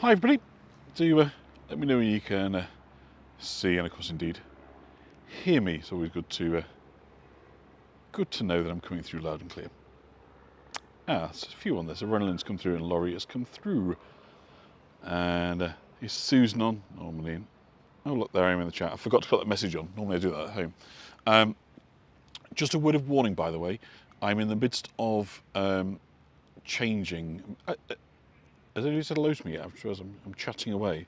Hi everybody, do let me know when you can see and of course indeed hear me. It's always good to know that I'm coming through loud and clear. There's a few on there. So Renelyn's come through and Laurie has come through. And is Susan on? Normally. Oh look, there I am in the chat. I forgot to put that message on. Normally I do that at home. Just a word of warning, by the way. I'm in the midst of changing. Has anybody said hello to me yet? I'm chatting away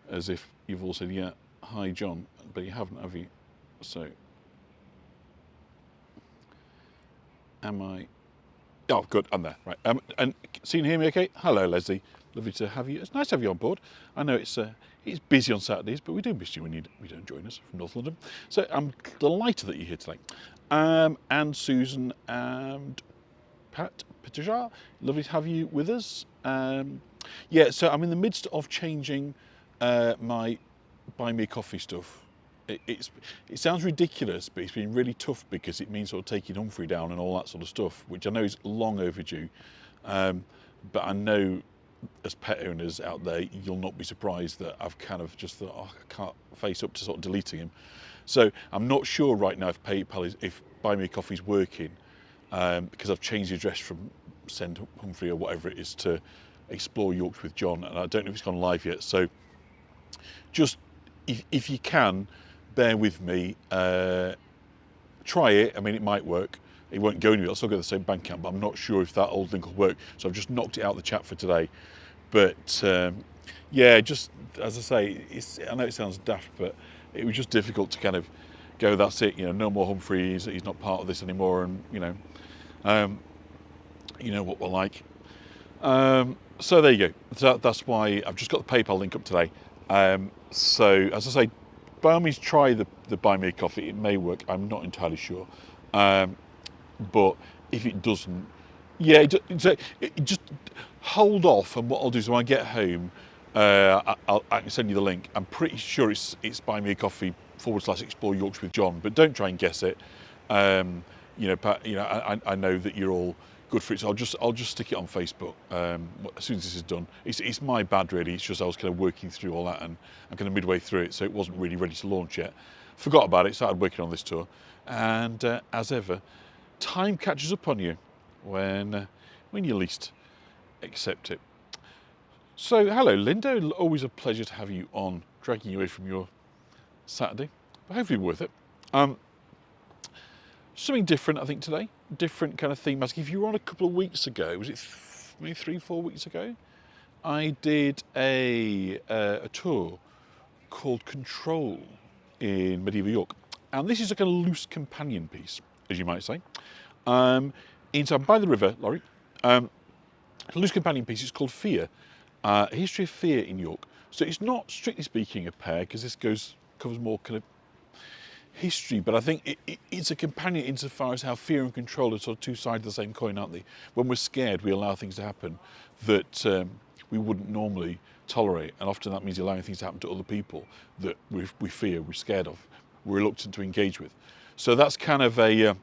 as if you've all said, yeah, hi John, but you haven't, have you? So, am I? Oh, good, I'm there, right. And so you can hear me okay? Hello, Leslie. Lovely to have you. It's nice to have you on board. I know it's busy on Saturdays, but we do miss you when you don't join us from North London. So I'm delighted that you're here today. And Susan and Pat Pitajar, lovely to have you with us. Yeah, so I'm in the midst of changing my Buy Me a Coffee stuff. It sounds ridiculous, but it's been really tough because it means sort of taking Humphrey down and all that sort of stuff, which I know is long overdue. But I know as pet owners out there, you'll not be surprised that I've kind of just thought, oh, I can't face up to sort of deleting him. So I'm not sure right now if PayPal if Buy Me a Coffee is working, because I've changed the address from Send Humphrey or whatever it is to Explore Yorkshire with John, and I don't know if it's gone live yet. So just if you can, bear with me. Try it. I mean, it might work. It won't go anywhere. I'll still go to the same bank account, but I'm not sure if that old link will work. So I've just knocked it out of the chat for today. But yeah, just as I say, I know it sounds daft, but it was just difficult to kind of go, that's it, no more Humphreys, he's not part of this anymore, and you know what we're like. So there you go. That's why I've just got the PayPal link up today. So as I say, by all means try the Buy Me a Coffee. It may work. I'm not entirely sure. But if it doesn't, yeah, just hold off. And what I'll do is when I get home, I can send you the link. I'm pretty sure it's Buy Me a Coffee /Explore Yorkshire with John. But don't try and guess it. Pat, I know that you're all good for it, so I'll just stick it on Facebook as soon as this is done. It's my bad really. It's just I was kind of working through all that and I'm kind of midway through it, so it wasn't really ready to launch yet. Forgot about it, started working on this tour, and as ever, time catches up on you when you least accept it. So hello Linda, always a pleasure to have you on, dragging you away from your Saturday, but hopefully worth it. Something different, I think, today. Different kind of theme. If you were on a couple of weeks ago, was it maybe 3-4 weeks ago? I did a tour called Control in medieval York. And this is a kind of loose companion piece, as you might say. Inside by the river, Laurie. A loose companion piece, it's called Fear. A history of fear in York. So it's not, strictly speaking, a pair, because this covers more kind of history, but I think it's a companion insofar as how fear and control are sort of two sides of the same coin, aren't they? When we're scared, we allow things to happen that we wouldn't normally tolerate, and often that means allowing things to happen to other people that we fear, we're scared of, we're reluctant to engage with. So that's kind of a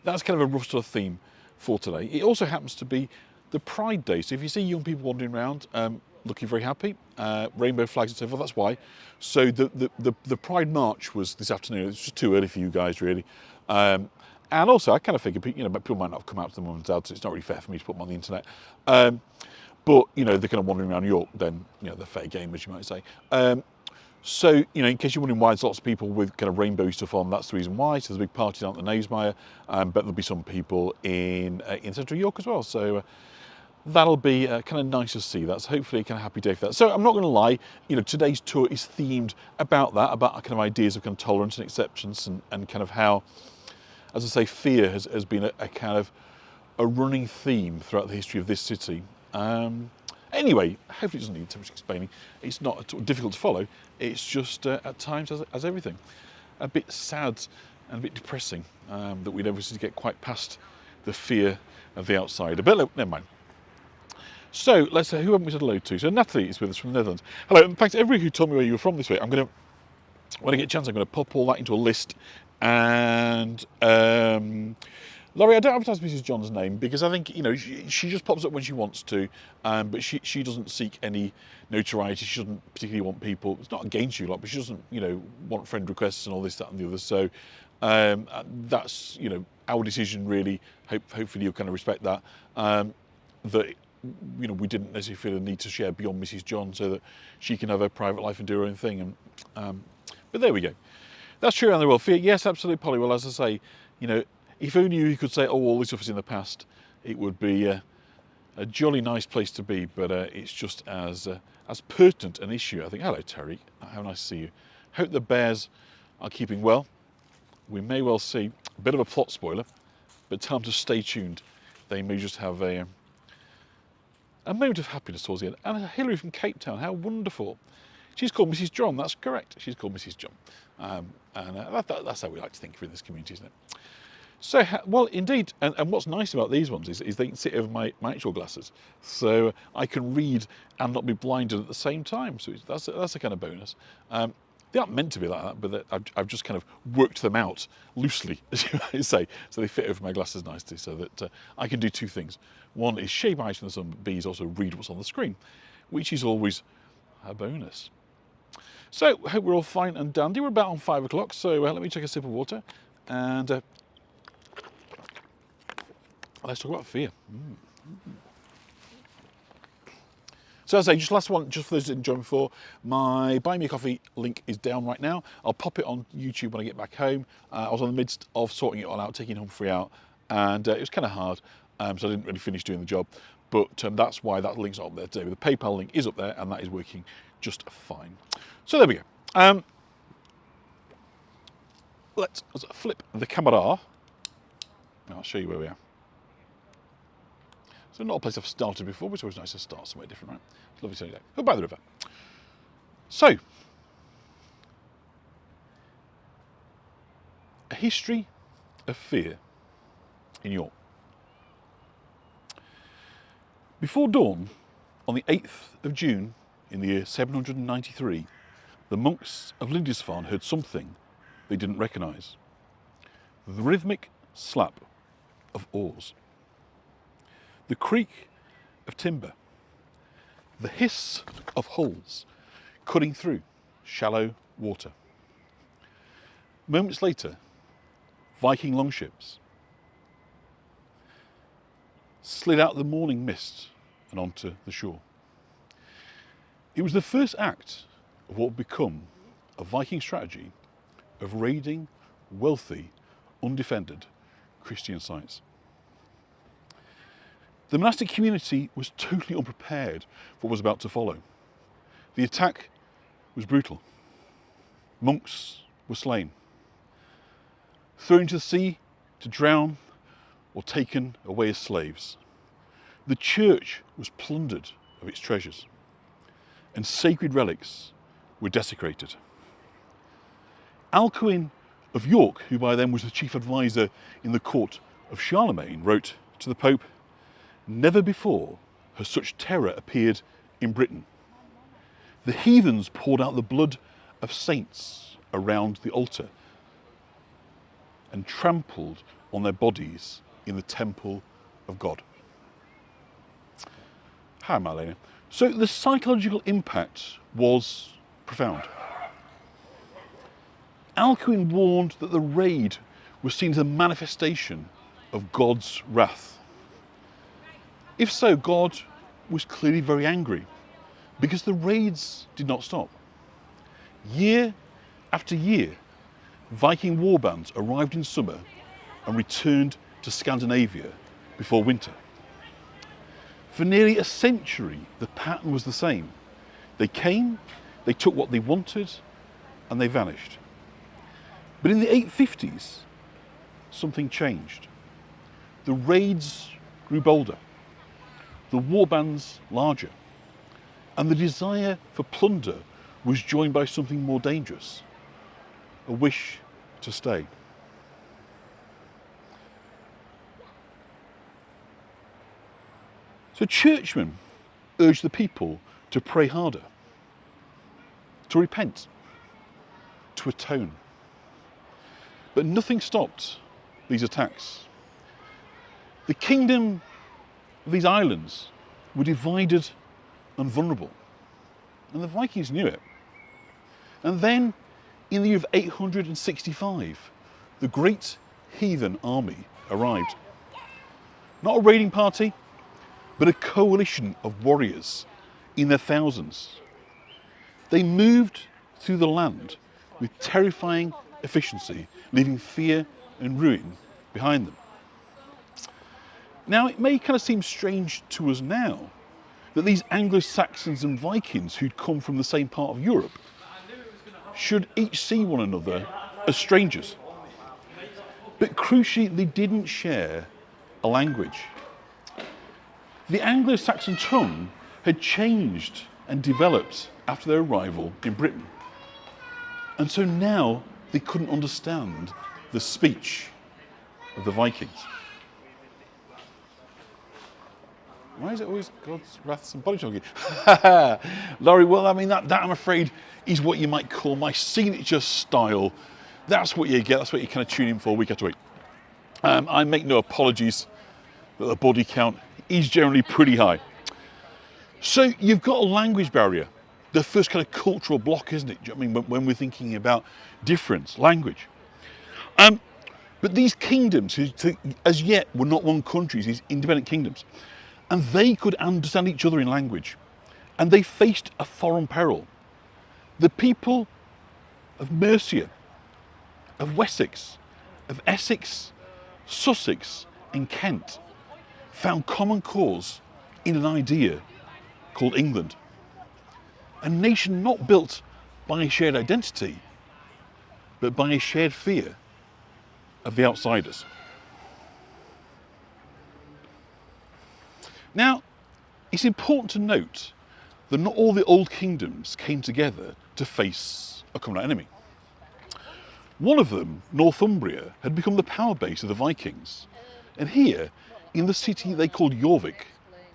rough sort of theme for today. It also happens to be the Pride Day, so if you see young people wandering around looking very happy, rainbow flags and so forth, that's why. So the Pride March was this afternoon. It's just too early for you guys, really. And also, I kind of figured, people might not have come out to the mum and dad, so it's not really fair for me to put them on the internet. But, they're kind of wandering around York, then, they're fair game, as you might say. So, in case you're wondering why there's lots of people with kind of rainbow stuff on, that's the reason why. So there's a big party down at the Knavesmire, but there'll be some people in central York as well. So that'll be kind of nice to see. That's hopefully a kind of happy day for that. So I'm not going to lie, today's tour is themed about that, about kind of ideas of kind of tolerance and acceptance and kind of how, as I say, fear has been a kind of a running theme throughout the history of this city. Anyway, hopefully it doesn't need too much explaining. It's not difficult to follow. It's just at times, as everything, a bit sad and a bit depressing that we never seem to get quite past the fear of the outsider. But look, never mind. So let's say, who haven't we said hello to? So Natalie is with us from the Netherlands. Hello, and thanks to everybody who told me where you were from this week. When I get a chance, I'm going to pop all that into a list and Laurie, I don't advertise Mrs. John's name because I think, you know, she just pops up when she wants to, but she doesn't seek any notoriety. She doesn't particularly want people, it's not against you lot, but she doesn't, you know, want friend requests and all this, that and the other. So that's, you know, our decision really. Hopefully you'll kind of respect that. That, you know, we didn't necessarily feel a need to share beyond Mrs. John so that she can have her private life and do her own thing. And but there we go. That's true around the world. Fear, yes, absolutely, Polly. Well, as I say, you know, if only you could say, oh, all this stuff is in the past, it would be a jolly nice place to be. But it's just as pertinent an issue. I think. Hello, Terry. How nice to see you. Hope the bears are keeping well. We may well see a bit of a plot spoiler, but time to stay tuned. They may just have a moment of happiness towards the end. And Hilary from Cape Town, how wonderful. She's called Mrs. John, that's correct. She's called Mrs. John. That's how we like to think of it in this community, isn't it? So, well, indeed, and what's nice about these ones is they can sit over my actual glasses. So I can read and not be blinded at the same time. So that's a kind of bonus. They aren't meant to be like that, but I've just kind of worked them out loosely, as you might say, so they fit over my glasses nicely, so that I can do two things. One is shape eyes from the sun, but B is also read what's on the screen, which is always a bonus. So, I hope we're all fine and dandy. We're about on 5 o'clock, so let me take a sip of water, and let's talk about fear. So as I say, just last one, just for those who didn't join before, my Buy Me a Coffee link is down right now. I'll pop it on YouTube when I get back home. I was in the midst of sorting it all out, taking Humphrey out, and it was kind of hard, so I didn't really finish doing the job. But that's why that link's not up there today. But the PayPal link is up there, and that is working just fine. So there we go. Let's flip the camera. I'll show you where we are. So not a place I've started before, but it's always nice to start somewhere different, right? It's lovely sunny day. Oh, by the river. So, a history of fear in York. Before dawn, on the 8th of June in the year 793, the monks of Lindisfarne heard something they didn't recognise. The rhythmic slap of oars. The creak of timber, the hiss of hulls cutting through shallow water. Moments later, Viking longships slid out the morning mist and onto the shore. It was the first act of what would become a Viking strategy of raiding wealthy, undefended Christian sites. The monastic community was totally unprepared for what was about to follow. The attack was brutal. Monks were slain, thrown into the sea to drown or taken away as slaves. The church was plundered of its treasures, and sacred relics were desecrated. Alcuin of York, who by then was the chief advisor in the court of Charlemagne, wrote to the Pope, "Never before has such terror appeared in Britain. The heathens poured out the blood of saints around the altar and trampled on their bodies in the temple of God." Hi, Marlena. So the psychological impact was profound. Alcuin warned that the raid was seen as a manifestation of God's wrath. If so, God was clearly very angry because the raids did not stop. Year after year, Viking warbands arrived in summer and returned to Scandinavia before winter. For nearly a century, the pattern was the same. They came, they took what they wanted, and they vanished. But in the 850s, something changed. The raids grew bolder, the warbands larger, and the desire for plunder was joined by something more dangerous, a wish to stay. So churchmen urged the people to pray harder, to repent, to atone. But nothing stopped these attacks. The kingdom of these islands were divided and vulnerable, and the Vikings knew it. And then, in the year of 865, the great heathen army arrived. Not a raiding party, but a coalition of warriors in their thousands. They moved through the land with terrifying efficiency, leaving fear and ruin behind them. Now, it may kind of seem strange to us now that these Anglo-Saxons and Vikings who'd come from the same part of Europe should each see one another as strangers. But crucially, they didn't share a language. The Anglo-Saxon tongue had changed and developed after their arrival in Britain. And so now they couldn't understand the speech of the Vikings. Why is it always God's wrath and body talking? Laurie, well, I mean, that I'm afraid is what you might call my signature style. That's what you get, that's what you kind of tune in for week after week. I make no apologies that the body count is generally pretty high. So you've got a language barrier, the first kind of cultural block, isn't it? Do you know what I mean, when we're thinking about difference, language. But these kingdoms, who as yet were not one countries, these independent kingdoms, and they could understand each other in language, and they faced a foreign peril. The people of Mercia, of Wessex, of Essex, Sussex, and Kent found common cause in an idea called England. A nation not built by a shared identity, but by a shared fear of the outsiders. Now, it's important to note that not all the old kingdoms came together to face a common enemy. One of them, Northumbria, had become the power base of the Vikings, and here, in the city they called Jorvik,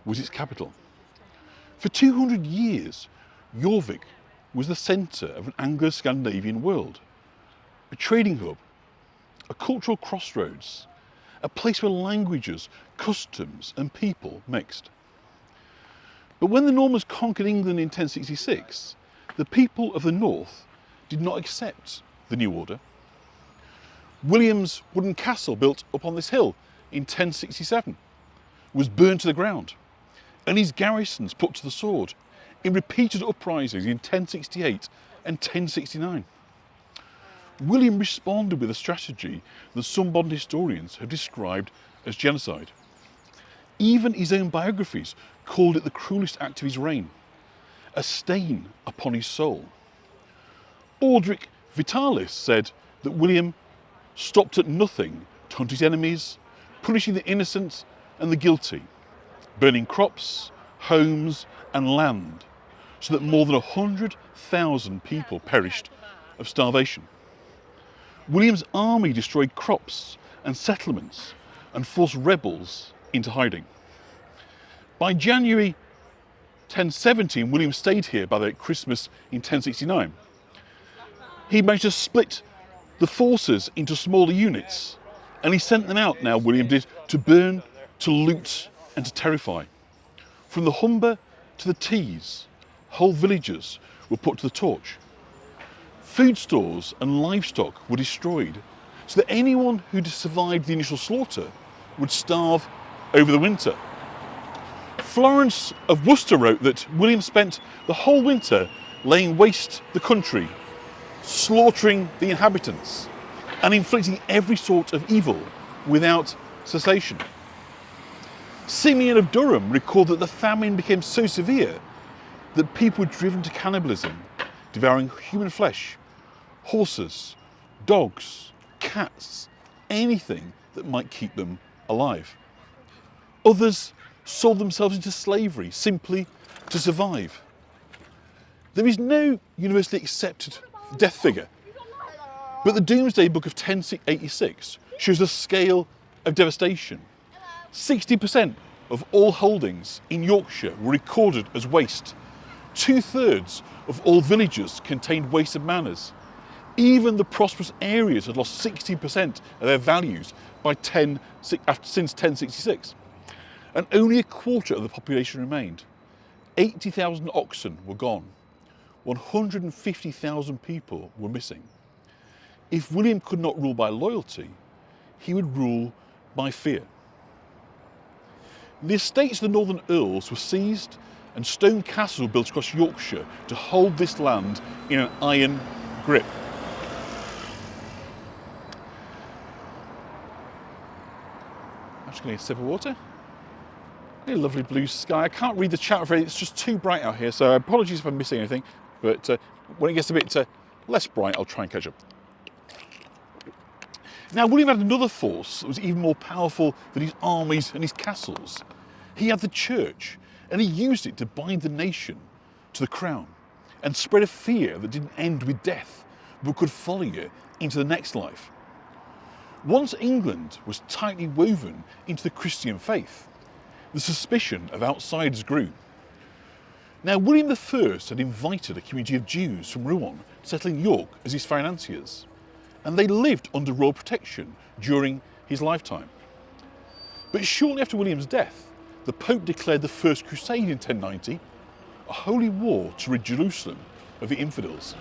was its capital. For 200 years, Jorvik was the centre of an Anglo-Scandinavian world, a trading hub, a cultural crossroads, a place where languages, customs and people mixed. But when the Normans conquered England in 1066, the people of the north did not accept the new order. William's wooden castle, built up on this hill in 1067, was burned to the ground, and his garrisons put to the sword in repeated uprisings in 1068 and 1069. William responded with a strategy that some modern historians have described as genocide. Even his own biographies called it the cruelest act of his reign, a stain upon his soul. Aldrich Vitalis said that William stopped at nothing to hunt his enemies, punishing the innocent and the guilty, burning crops, homes and land, so that more than 100,000 people perished of starvation. William's army destroyed crops and settlements and forced rebels into hiding. By January 1017, William stayed here by the Christmas in 1069. He managed to split the forces into smaller units, and he sent them out now, William did, to burn, to loot and to terrify. From the Humber to the Tees, whole villages were put to the torch. Food stores and livestock were destroyed, so that anyone who survived the initial slaughter would starve over the winter. Florence of Worcester wrote that William spent the whole winter laying waste the country, slaughtering the inhabitants, and inflicting every sort of evil without cessation. Simeon of Durham recorded that the famine became so severe that people were driven to cannibalism, devouring human flesh, horses, dogs, cats, anything that might keep them alive. Others sold themselves into slavery simply to survive. There is no universally accepted death figure, but the Domesday Book of 1086 shows the scale of devastation. 60% of all holdings in Yorkshire were recorded as waste. 2/3 of all villages contained wasted manors. Even the prosperous areas had lost 60% of their values since 1066. And only a quarter of the population remained. 80,000 oxen were gone. 150,000 people were missing. If William could not rule by loyalty, he would rule by fear. The estates of the northern earls were seized and stone castles were built across Yorkshire to hold this land in an iron grip. I'm just going to get a sip of water. A lovely blue sky. I can't read the chat, I'm afraid. It's just too bright out here, so apologies if I'm missing anything. But when it gets a bit less bright, I'll try and catch up. Now, William had another force that was even more powerful than his armies and his castles. He had the church, and he used it to bind the nation to the crown and spread a fear that didn't end with death, but could follow you into the next life. Once England was tightly woven into the Christian faith, the suspicion of outsiders grew. Now, William I had invited a community of Jews from Rouen to settle in York as his financiers, and they lived under royal protection during his lifetime. But shortly after William's death, the Pope declared the First Crusade in 1090, a holy war to rid Jerusalem of the infidels.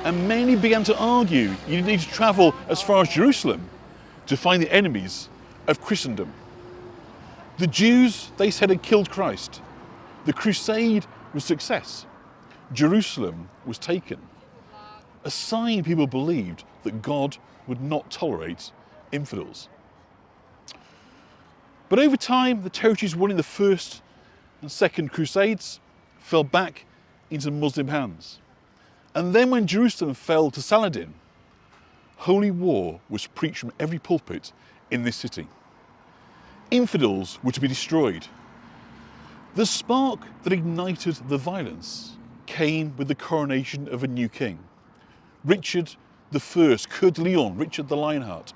And many began to argue you didn't need to travel as far as Jerusalem to find the enemies of Christendom. The Jews, they said, had killed Christ. The crusade was a success. Jerusalem was taken. A sign people believed that God would not tolerate infidels. But over time, the territories won in the First and Second Crusades fell back into Muslim hands. And then when Jerusalem fell to Saladin, holy war was preached from every pulpit in this city. Infidels were to be destroyed. The spark that ignited the violence came with the coronation of a new king, Richard I, Coeur de Lion, Richard the Lionheart,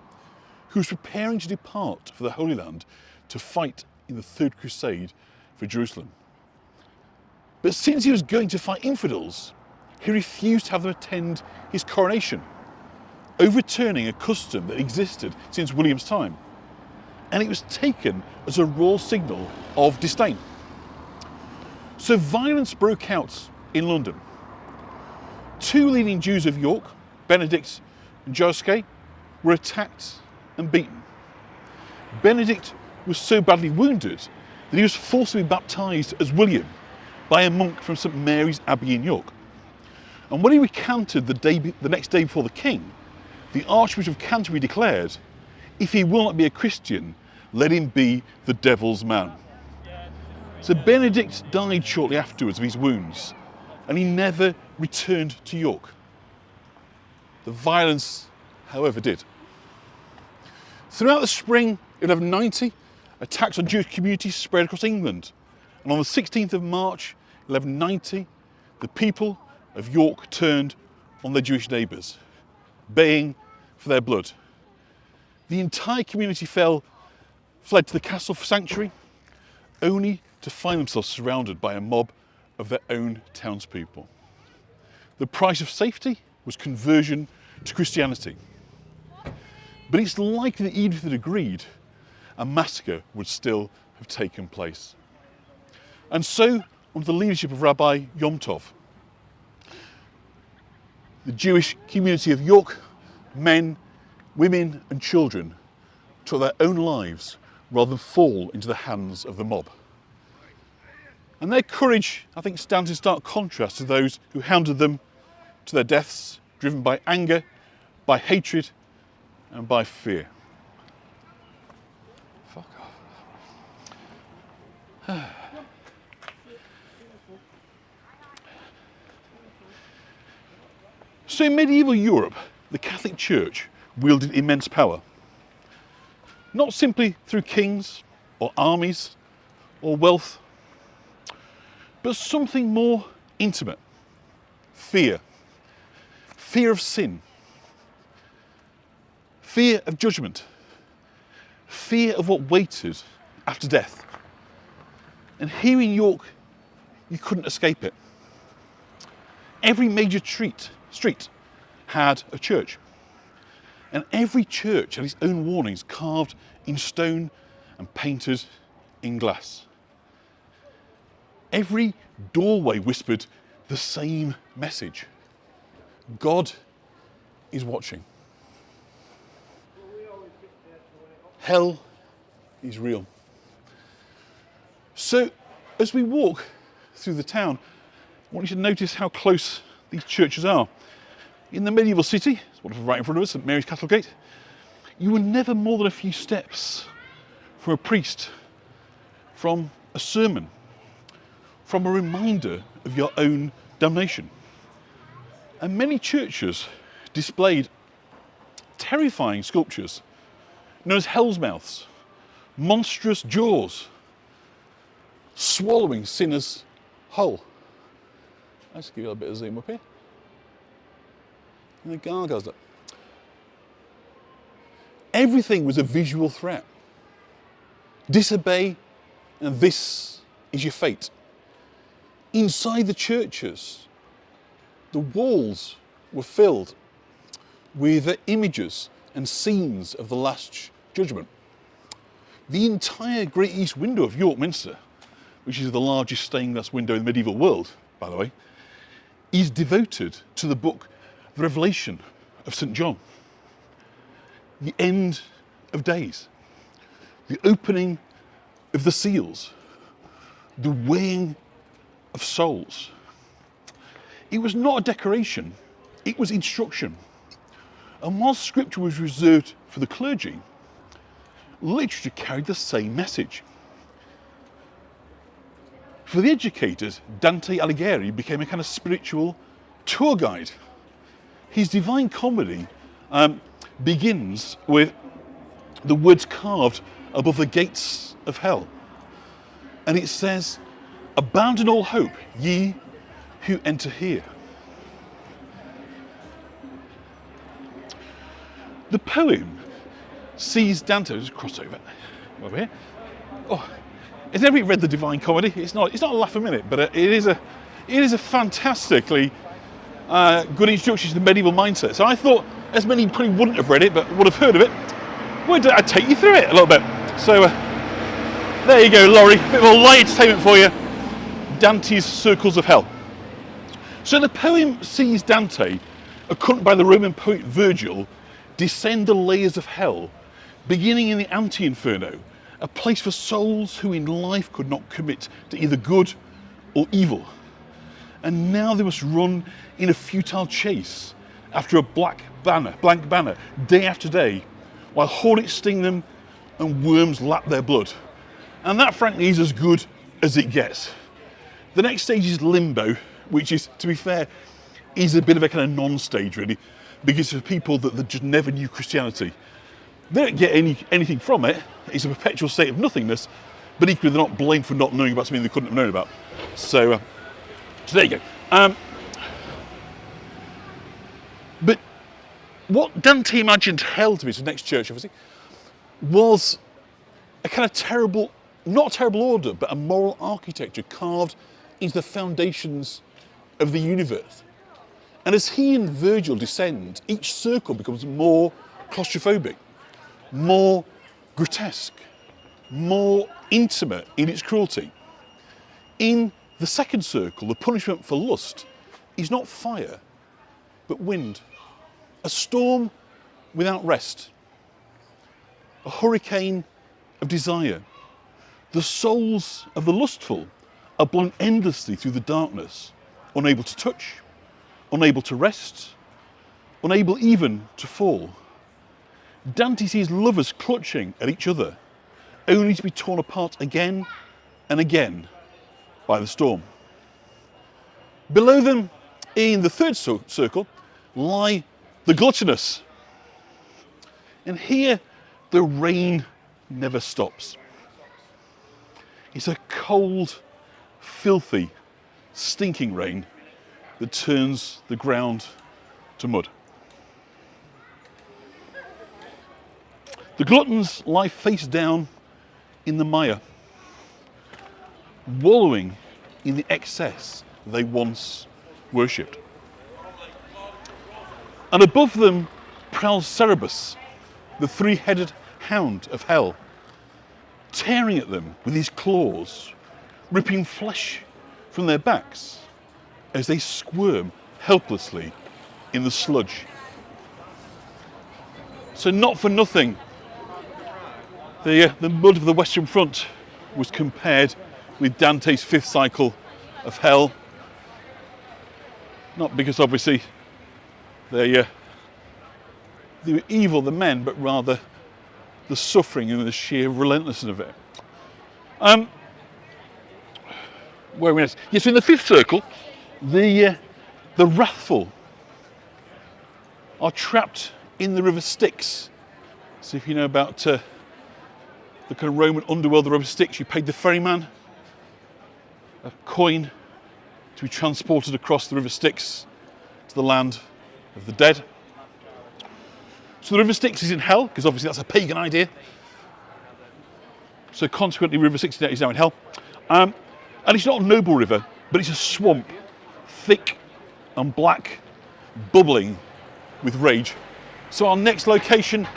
who was preparing to depart for the Holy Land to fight in the Third Crusade for Jerusalem. But since he was going to fight infidels, he refused to have them attend his coronation, overturning a custom that existed since William's time. And it was taken as a royal signal of disdain. So violence broke out in London. Two leading Jews of York, Benedict and Josquet, were attacked and beaten. Benedict was so badly wounded that he was forced to be baptised as William by a monk from St Mary's Abbey in York. And when he recanted the next day before the king, the Archbishop of Canterbury declared, "If he will not be a Christian, let him be the devil's man." So Benedict died shortly afterwards of his wounds, and he never returned to York. The violence, however, did. Throughout the spring of 1190, attacks on Jewish communities spread across England, and on the 16th of March 1190, the people of York turned on their Jewish neighbours, baying for their blood. The entire community fled to the castle for sanctuary, only to find themselves surrounded by a mob of their own townspeople. The price of safety was conversion to Christianity. But it's likely that even if they'd agreed, a massacre would still have taken place. And so, under the leadership of Rabbi Yom Tov, the Jewish community of York, men, women and children, took their own lives rather than fall into the hands of the mob. And their courage, I think, stands in stark contrast to those who hounded them to their deaths, driven by anger, by hatred and by fear. Fuck off. So in medieval Europe, the Catholic Church wielded immense power. Not simply through kings or armies or wealth, but something more intimate. Fear. Fear of sin. Fear of judgment. Fear of what waited after death. And here in York, you couldn't escape it. Every major street had a church. And every church had its own warnings carved in stone and painted in glass. Every doorway whispered the same message. God is watching. Hell is real. So, as we walk through the town, I want you to notice how close these churches are. In the medieval city, it's what right in front of us, St Mary's Castlegate, you were never more than a few steps from a priest, from a sermon, from a reminder of your own damnation. And many churches displayed terrifying sculptures known as hell's mouths, monstrous jaws, swallowing sinners whole. Let's give you a bit of zoom up here. And the gargoyles up. Everything was a visual threat. Disobey, and this is your fate. Inside the churches, the walls were filled with images and scenes of the Last Judgment. The entire Great East Window of York Minster, which is the largest stained glass window in the medieval world, by the way, is devoted to the book The Revelation of St. John. The end of days, the opening of the seals, the weighing of souls. It was not a decoration, it was instruction. And while scripture was reserved for the clergy, literature carried the same message. For the educated, Dante Alighieri became a kind of spiritual tour guide. His Divine Comedy begins with the words carved above the gates of hell. And it says, "Abandon all hope, ye who enter here." The poem sees Dante, just cross over here. Oh, has anybody read the Divine Comedy? It's not a laugh a minute, but it is a fantastically good introduction to the medieval mindset. So I thought, as many probably wouldn't have read it, but would have heard of it, I'd take you through it a little bit. So there you go, Laurie, a bit of a light entertainment for you. Dante's Circles of Hell. So the poem sees Dante, accompanied by the Roman poet Virgil, descend the layers of hell, beginning in the Ante-Inferno, a place for souls who in life could not commit to either good or evil. And now they must run in a futile chase after a blank banner, day after day, while hornets sting them and worms lap their blood. And that, frankly, is as good as it gets. The next stage is Limbo, which is, to be fair, is a bit of a kind of non-stage, really, because for people that just never knew Christianity, they don't get anything from it. It's a perpetual state of nothingness, but equally they're not blamed for not knowing about something they couldn't have known about. So there you go. But what Dante imagined hell to be, so next church obviously, was a kind of terrible, not a terrible order, but a moral architecture carved into the foundations of the universe. And as he and Virgil descend, each circle becomes more claustrophobic, more grotesque, more intimate in its cruelty. In the second circle, the punishment for lust is not fire, but wind. A storm without rest. A hurricane of desire. The souls of the lustful are blown endlessly through the darkness, unable to touch, unable to rest, unable even to fall. Dante sees lovers clutching at each other, only to be torn apart again and again by the storm. Below them, in the third circle, lie the gluttonous. And here, the rain never stops. It's a cold, filthy, stinking rain that turns the ground to mud. The gluttons lie face down in the mire, wallowing in the excess they once worshipped. And above them prowls Cerberus, the three-headed hound of hell, tearing at them with his claws, ripping flesh from their backs as they squirm helplessly in the sludge. So not for nothing, the mud of the Western Front was compared with Dante's fifth cycle of hell. Not because obviously they were evil, the men, but rather the suffering and the sheer relentlessness of it. Where are we next? Yes, in the fifth circle, the wrathful are trapped in the river Styx. So if you know about the kind of Roman underworld, the river Styx, you paid the ferryman a coin to be transported across the river Styx to the land of the dead. So the river Styx is in hell, because obviously that's a pagan idea. So consequently, river Styx is now in hell. And it's not a noble river, but it's a swamp, thick and black, bubbling with rage. So our next location,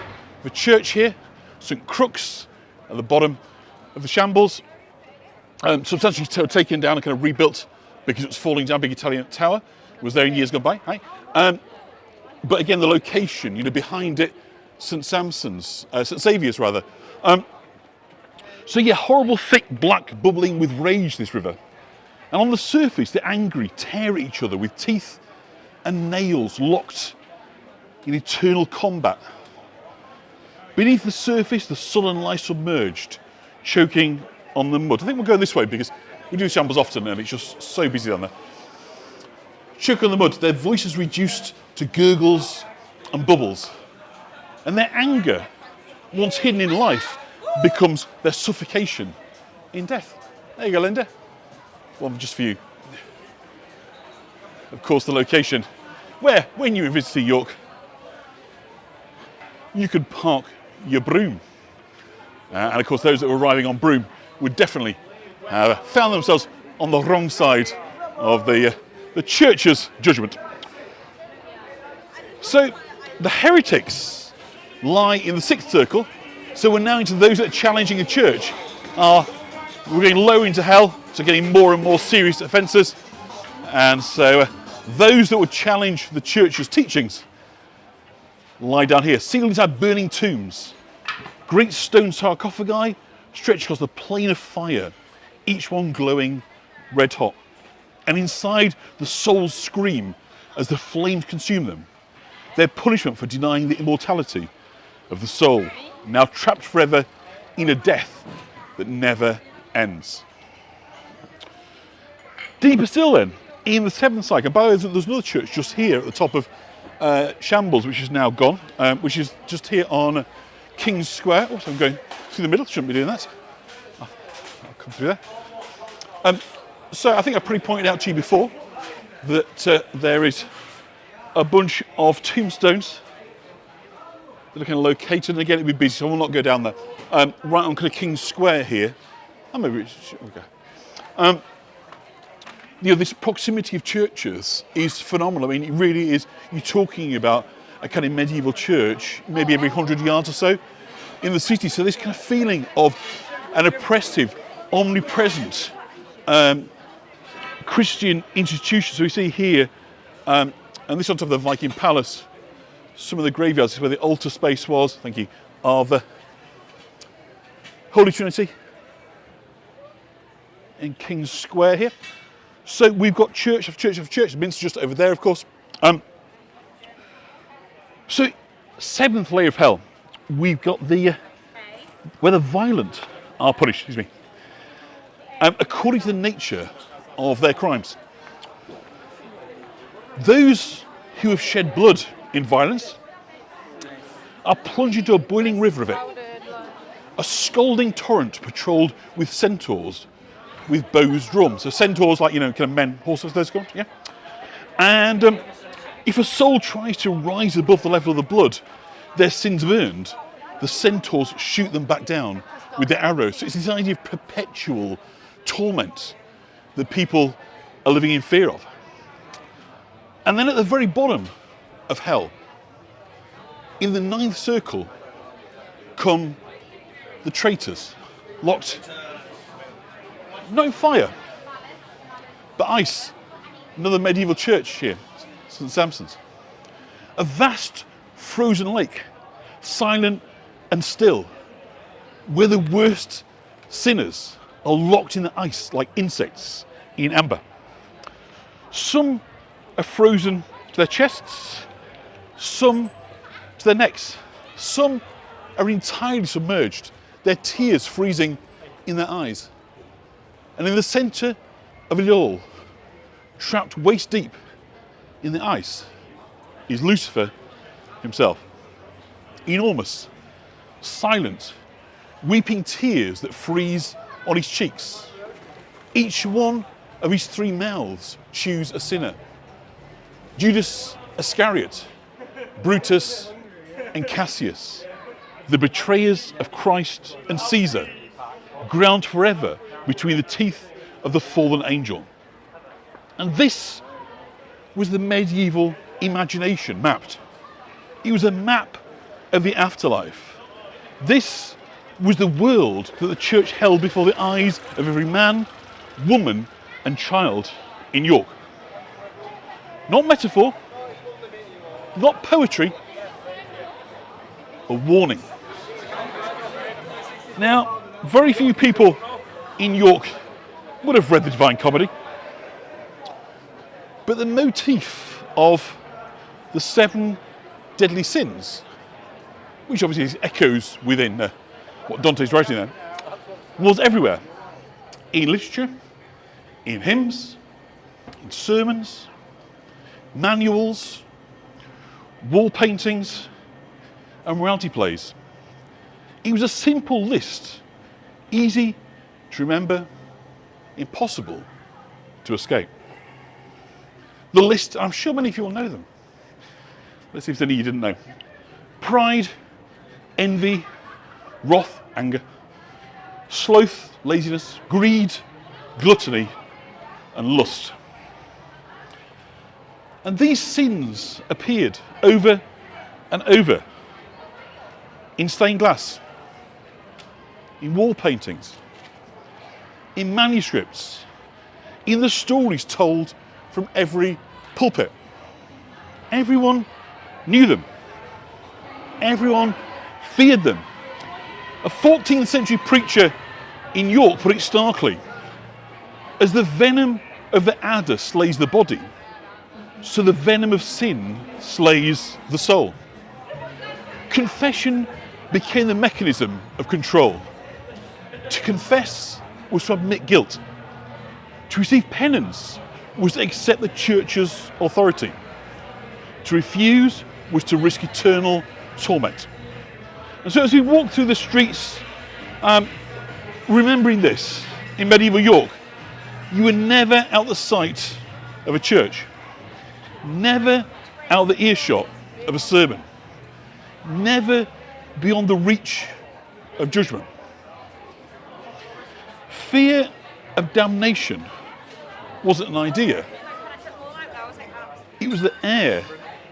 the church here, St Crux, at the bottom of the shambles, substantially taken down and kind of rebuilt because it was falling down. Big Italian tower was there in years gone by. But again, the location, behind it, St Saviour's rather. So yeah, horrible, thick, black, bubbling with rage, this river. And on the surface, the angry tear at each other with teeth and nails locked in eternal combat. Beneath the surface, the sullen lie submerged, choking on the mud. I think we'll go this way because we do shambles often and it's just so busy down there. Choking on the mud, their voices reduced to gurgles and bubbles. And their anger, once hidden in life, becomes their suffocation in death. There you go, Linda. One just for you. Of course, the location where, when you visited York, you could park your broom. And of course, those that were arriving on broom would definitely found themselves on the wrong side of the church's judgment. So the heretics lie in the sixth circle. So we're now into those that are challenging the church. We're getting lower into hell, so getting more and more serious offences. And so those that would challenge the church's teachings lie down here, sealed inside burning tombs. Great stone sarcophagi stretched across the plain of fire, each one glowing red hot. And inside, the souls scream as the flames consume them, their punishment for denying the immortality of the soul, now trapped forever in a death that never ends. Deeper still then, in the seventh cycle, by the way, there's another church just here at the top of Shambles, which is now gone, which is just here on King's Square. Oh, so I'm going through the middle, shouldn't be doing that. I'll come through there. So I think I probably pointed out to you before that there is a bunch of tombstones that are kind of located, and again it'll be busy, so I will not go down there. Right on kind of King's Square here. This proximity of churches is phenomenal. I mean, it really is. You're talking about a kind of medieval church, maybe every 100 yards or so in the city. So this kind of feeling of an oppressive, omnipresent Christian institution. So we see here, and this on top of the Viking Palace, some of the graveyards. This is where the altar space was, thank you, of the Holy Trinity in King's Square here. So we've got church of church of church. Minster just over there, of course. So seventh layer of hell, we've got where the violent are punished. According to the nature of their crimes. Those who have shed blood in violence are plunged into a boiling river of it. A scalding torrent patrolled with centaurs, with bows drawn. So centaurs, like, kind of men, horses, those called, yeah? And if a soul tries to rise above the level of the blood their sins have earned, the centaurs shoot them back down with their arrows. So it's this idea of perpetual torment that people are living in fear of. And then at the very bottom of hell, In the ninth circle come the traitors, locked, not in fire, but ice. Another medieval church here, St. Sampson's. A vast frozen lake, silent and still, where the worst sinners are locked in the ice like insects in amber. Some are frozen to their chests, some to their necks, some are entirely submerged, their tears freezing in their eyes. And in the centre of it all, trapped waist deep in the ice, is Lucifer himself. Enormous, silent, weeping tears that freeze on his cheeks. Each one of his three mouths chews a sinner. Judas Iscariot, Brutus and Cassius, the betrayers of Christ and Caesar, ground forever between the teeth of the fallen angel. And this was the medieval imagination mapped. It was a map of the afterlife. This was the world that the church held before the eyes of every man, woman and child in York. Not metaphor, not poetry, a warning. Now, very few people in York would have read the Divine Comedy, but the motif of the 7 deadly sins, which obviously echoes within what Dante's writing there, was everywhere. In literature, in hymns, in sermons, manuals, wall paintings, and morality plays. It was a simple list, easy to remember, impossible to escape. The list, I'm sure many of you will know them. Let's see if there's any you didn't know. Pride, envy, wrath, anger, sloth, laziness, greed, gluttony, and lust. And these sins appeared over and over in stained glass, in wall paintings, in manuscripts, in the stories told from every pulpit. Everyone knew them. Everyone feared them. A 14th century preacher in York put it starkly: as the venom of the adder slays the body, so the venom of sin slays the soul. Confession became the mechanism of control. To confess was to admit guilt. To receive penance was to accept the church's authority. To refuse was to risk eternal torment. And so as we walk through the streets, remembering this, in medieval York, you were never out the sight of a church, never out the earshot of a sermon, never beyond the reach of judgment. Fear of damnation wasn't an idea. It was the air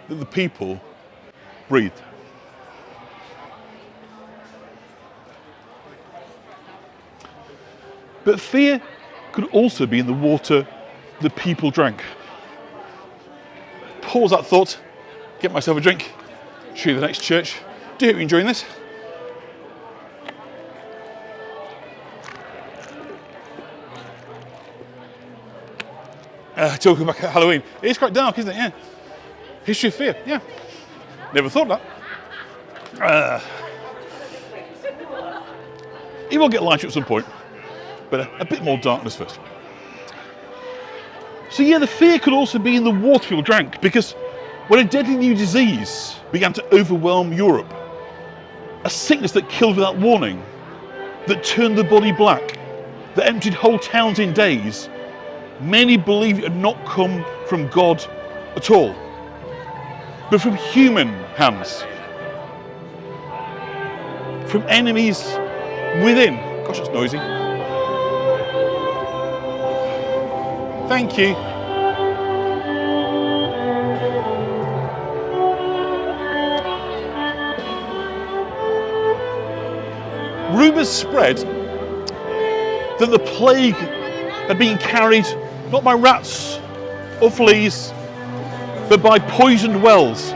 that the people breathed. But fear could also be in the water the people drank. Pause that thought, get myself a drink, show you the next church. Do you hope you're enjoying this? Talking about Halloween, it's quite dark, isn't it? Yeah. History of fear, yeah. Never thought that. It will get lighter at some point, but a bit more darkness first. So yeah, the fear could also be in the water people drank, because when a deadly new disease began to overwhelm Europe, a sickness that killed without warning, that turned the body black, that emptied whole towns in days, many believed it had not come from God at all, but from human hands, from enemies within. Gosh, it's noisy. Thank you. rumours spread that the plague had been carried not by rats or fleas, but by poisoned wells.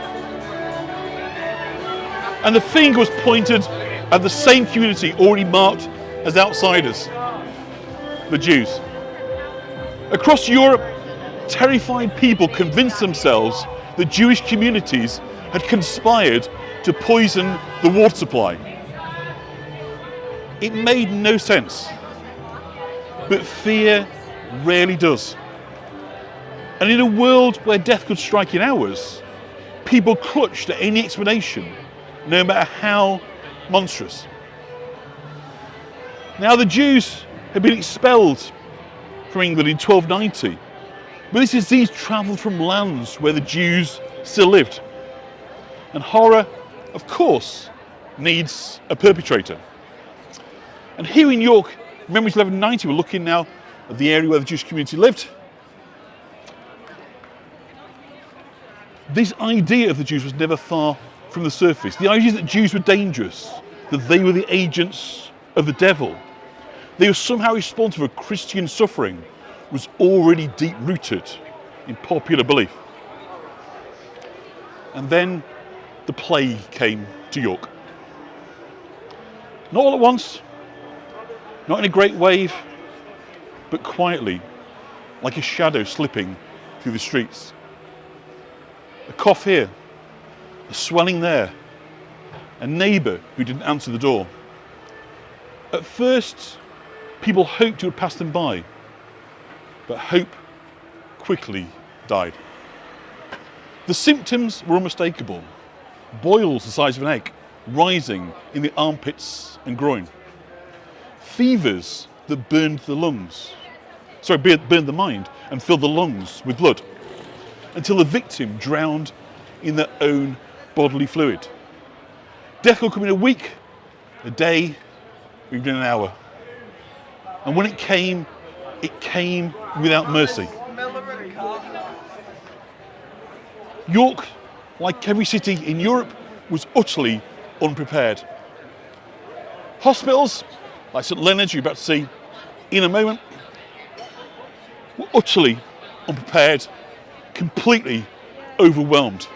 And the finger was pointed at the same community already marked as outsiders, the Jews. Across Europe, terrified people convinced themselves that Jewish communities had conspired to poison the water supply. It made no sense, but fear rarely does. And in a world where death could strike in hours, people clutched at any explanation, no matter how monstrous. Now, the Jews had been expelled from England in 1290, but this disease travelled from lands where the Jews still lived. And horror, of course, needs a perpetrator. And here in York, Memories 1190, we're looking now at the area where the Jewish community lived. This idea of the Jews was never far from the surface. The idea that Jews were dangerous, that they were the agents of the devil, they were somehow responsible for Christian suffering, was already deep-rooted in popular belief. And then the plague came to York. Not all at once, not in a great wave, but quietly, like a shadow slipping through the streets. A cough here, a swelling there, a neighbour who didn't answer the door. At first, people hoped it would pass them by, but hope quickly died. The symptoms were unmistakable. Boils the size of an egg, rising in the armpits and groin. Fevers that burned the burned the mind and filled the lungs with blood, until the victim drowned in their own bodily fluid. Death could come in a week, a day, or even an hour. And when it came without mercy. York, like every city in Europe, was utterly unprepared. Hospitals, like St Leonard's, you're about to see in a moment, were utterly unprepared, completely overwhelmed.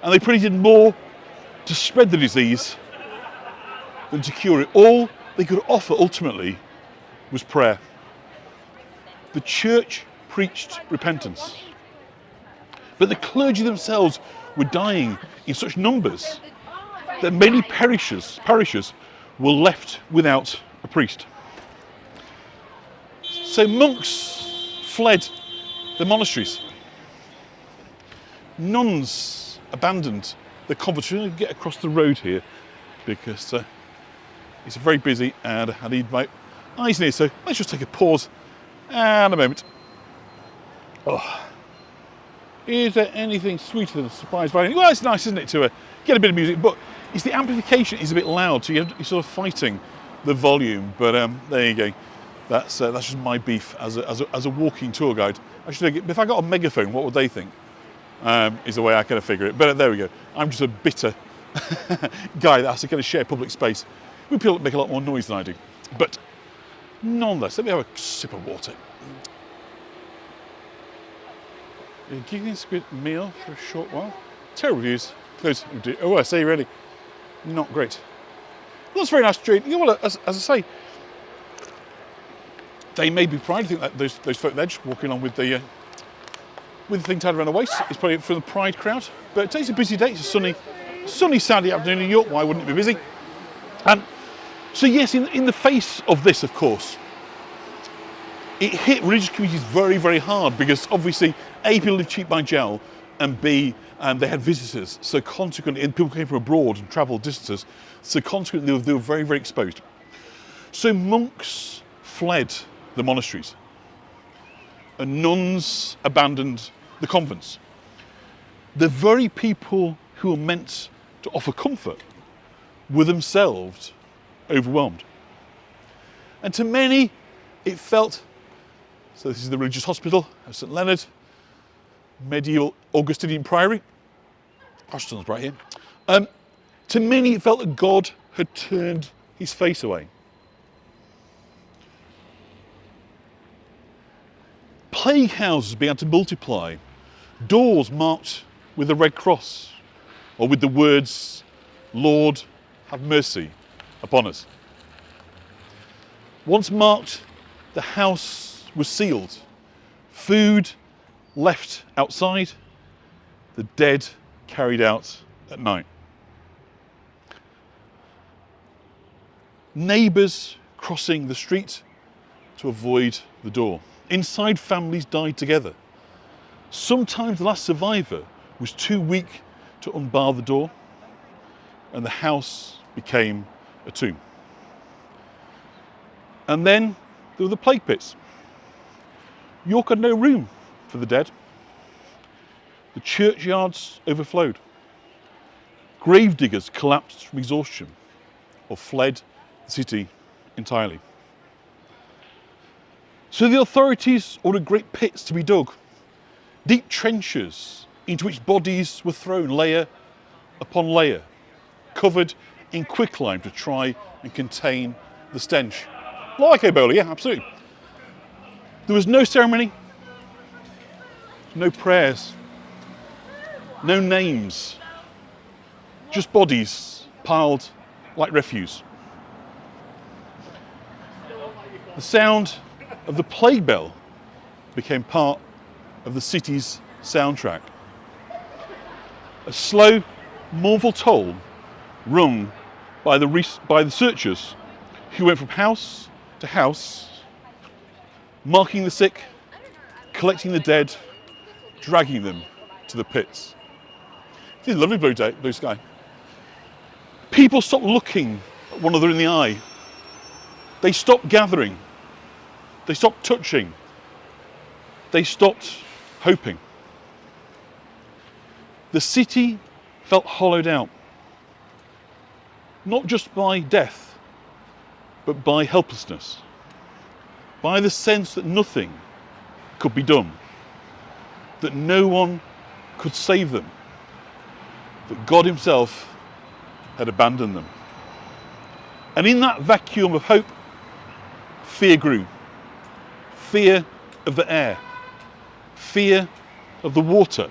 And they probably did more to spread the disease than to cure it. All they could offer ultimately was prayer. The church preached repentance, but the clergy themselves were dying in such numbers that many parishes were left without a priest. So monks fled the monasteries. Nuns abandoned the convents. We're going to get across the road here because it's very busy and I need my eyes near, so let's just take a pause and a moment. Oh. Is there anything sweeter than a surprise violin? Well, it's nice, isn't it, to get a bit of music, but it's the amplification is a bit loud, so you're sort of fighting the volume. But there you go. That's just my beef as a walking tour guide. If I got a megaphone, what would they think? Is the way I kind of figure it. But there we go. I'm just a bitter guy that has to kind of share public space with people that make a lot more noise than I do. But nonetheless, let me have a sip of water. You're giving this a good meal for a short while. Terrible reviews. Those who do. Oh, I say really, not great. Well, that's very nice to drink. You know what? As I say, they may be proud. I think that those folk there just walking on with the thing tied around the waist is probably for the Pride crowd. But today's a busy day. It's a sunny Saturday afternoon in York. Why wouldn't it be busy? So yes, in the face of this, of course, it hit religious communities very, very hard because obviously, A, people live cheap by jowl, and B, they had visitors. So consequently, and people came from abroad and travelled distances. So consequently, they were very, very exposed. So monks fled the monasteries, and nuns abandoned the convents. The very people who were meant to offer comfort were themselves overwhelmed. And to many, it felt. So this is the religious hospital of St Leonard, medieval Augustinian priory. Ashton's right here. To many, it felt that God had turned his face away. Plague houses began to multiply, doors marked with the Red Cross or with the words, "Lord, have mercy upon us." Once marked, the house was sealed, food left outside, the dead carried out at night. Neighbours crossing the street to avoid the door. Inside, families died together. Sometimes the last survivor was too weak to unbar the door, and the house became a tomb. And then there were the plague pits. York had no room for the dead. The churchyards overflowed. Gravediggers collapsed from exhaustion or fled the city entirely. So the authorities ordered great pits to be dug, deep trenches into which bodies were thrown layer upon layer, covered in quicklime to try and contain the stench. Like Ebola, yeah, absolutely. There was no ceremony, no prayers, no names, just bodies piled like refuse. The sound of the plague bell became part of the city's soundtrack. A slow, mournful toll rung by the searchers who went from house to house, marking the sick, collecting the dead, dragging them to the pits. It's a lovely blue sky. People stopped looking at one another in the eye. They stopped gathering. They stopped touching. They stopped hoping. The city felt hollowed out, not just by death, but by helplessness, by the sense that nothing could be done, that no one could save them, that God himself had abandoned them. And in that vacuum of hope, fear grew. Fear of the air, fear of the water,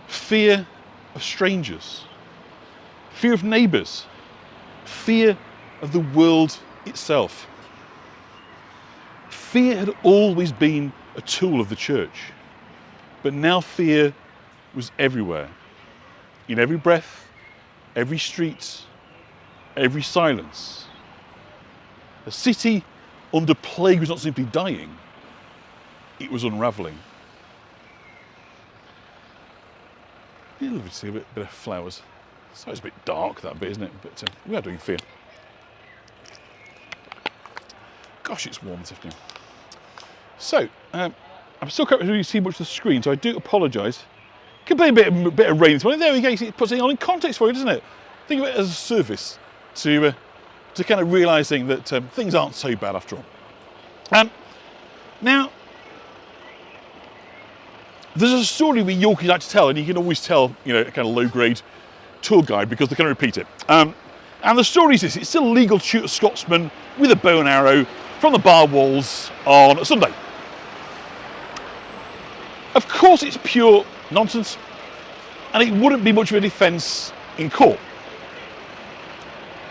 fear of strangers, fear of neighbours, fear of the world itself. Fear had always been a tool of the church, but now fear was everywhere, in every breath, every street, every silence. A city under plague was not simply dying, it was unravelling. It's lovely to see a bit of flowers. So it's a bit dark, that bit, isn't it? But we are doing fear. Gosh, it's warm this afternoon. So, I'm still can't really see much of the screen, so I do apologise. Could be a bit of rain this morning. There we go, it puts it all in context for you, doesn't it? Think of it as a service to kind of realising that things aren't so bad after all. Now, there's a story we Yorkies like to tell, and you can always tell, you know, a kind of low-grade tour guide because they kind of repeat it. And the story is this: it's still illegal to shoot a Scotsman with a bow and arrow from the bar walls on a Sunday. Of course, it's pure nonsense, and it wouldn't be much of a defence in court.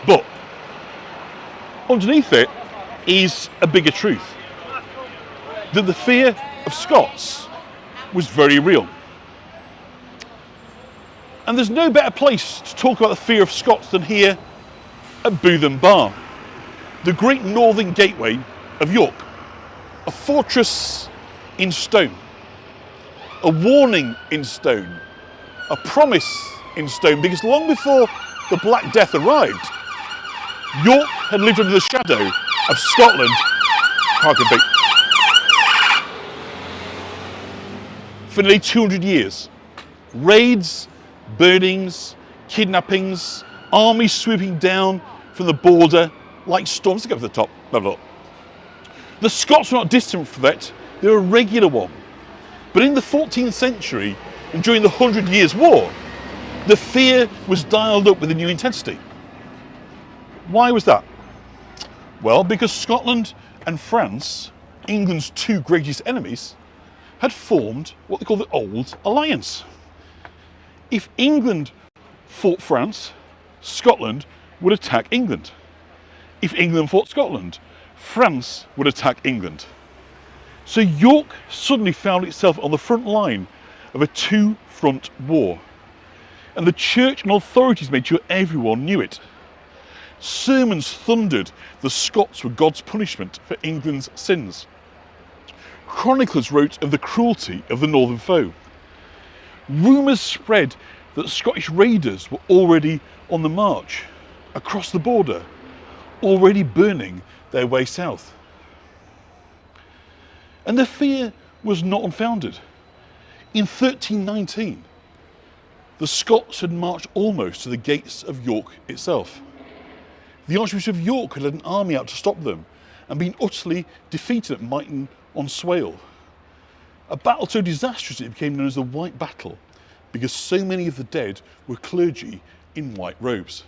But underneath it is a bigger truth, that the fear of Scots was very real. And there's no better place to talk about the fear of Scots than here at Bootham Bar, the great northern gateway of York, a fortress in stone, a warning in stone, a promise in stone, because long before the Black Death arrived, York had lived under the shadow of Scotland, Harkenbeek, for nearly 200 years. Raids, burnings, kidnappings, armies swooping down from the border like storms. Let's go to the top, have a look. The Scots were not distant from that, they were a regular one. But in the 14th century and during the 100 Years' War, the fear was dialed up with a new intensity. Why was that? Well, because Scotland and France, England's two greatest enemies, had formed what they call the Old Alliance. If England fought France, Scotland would attack England. If England fought Scotland, France would attack England. So York suddenly found itself on the front line of a two-front war. And the church and authorities made sure everyone knew it. Sermons thundered the Scots were God's punishment for England's sins. Chroniclers wrote of the cruelty of the northern foe. Rumours spread that Scottish raiders were already on the march across the border, already burning their way south. And the fear was not unfounded. In 1319, the Scots had marched almost to the gates of York itself. The Archbishop of York had led an army out to stop them and been utterly defeated at Myton on Swale. A battle so disastrous it became known as the White Battle because so many of the dead were clergy in white robes.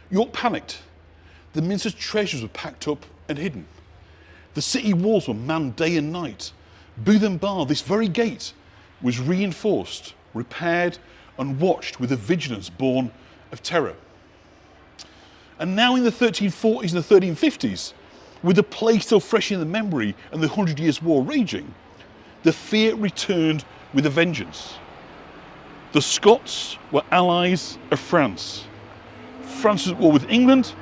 York panicked. The minister's treasures were packed up and hidden. The city walls were manned day and night. Booth and Bar, this very gate, was reinforced, repaired and watched with a vigilance born of terror. And now in the 1340s and the 1350s, with the plague still fresh in the memory and the 100 Years' War raging, the fear returned with a vengeance. The Scots were allies of France. France was at war with England,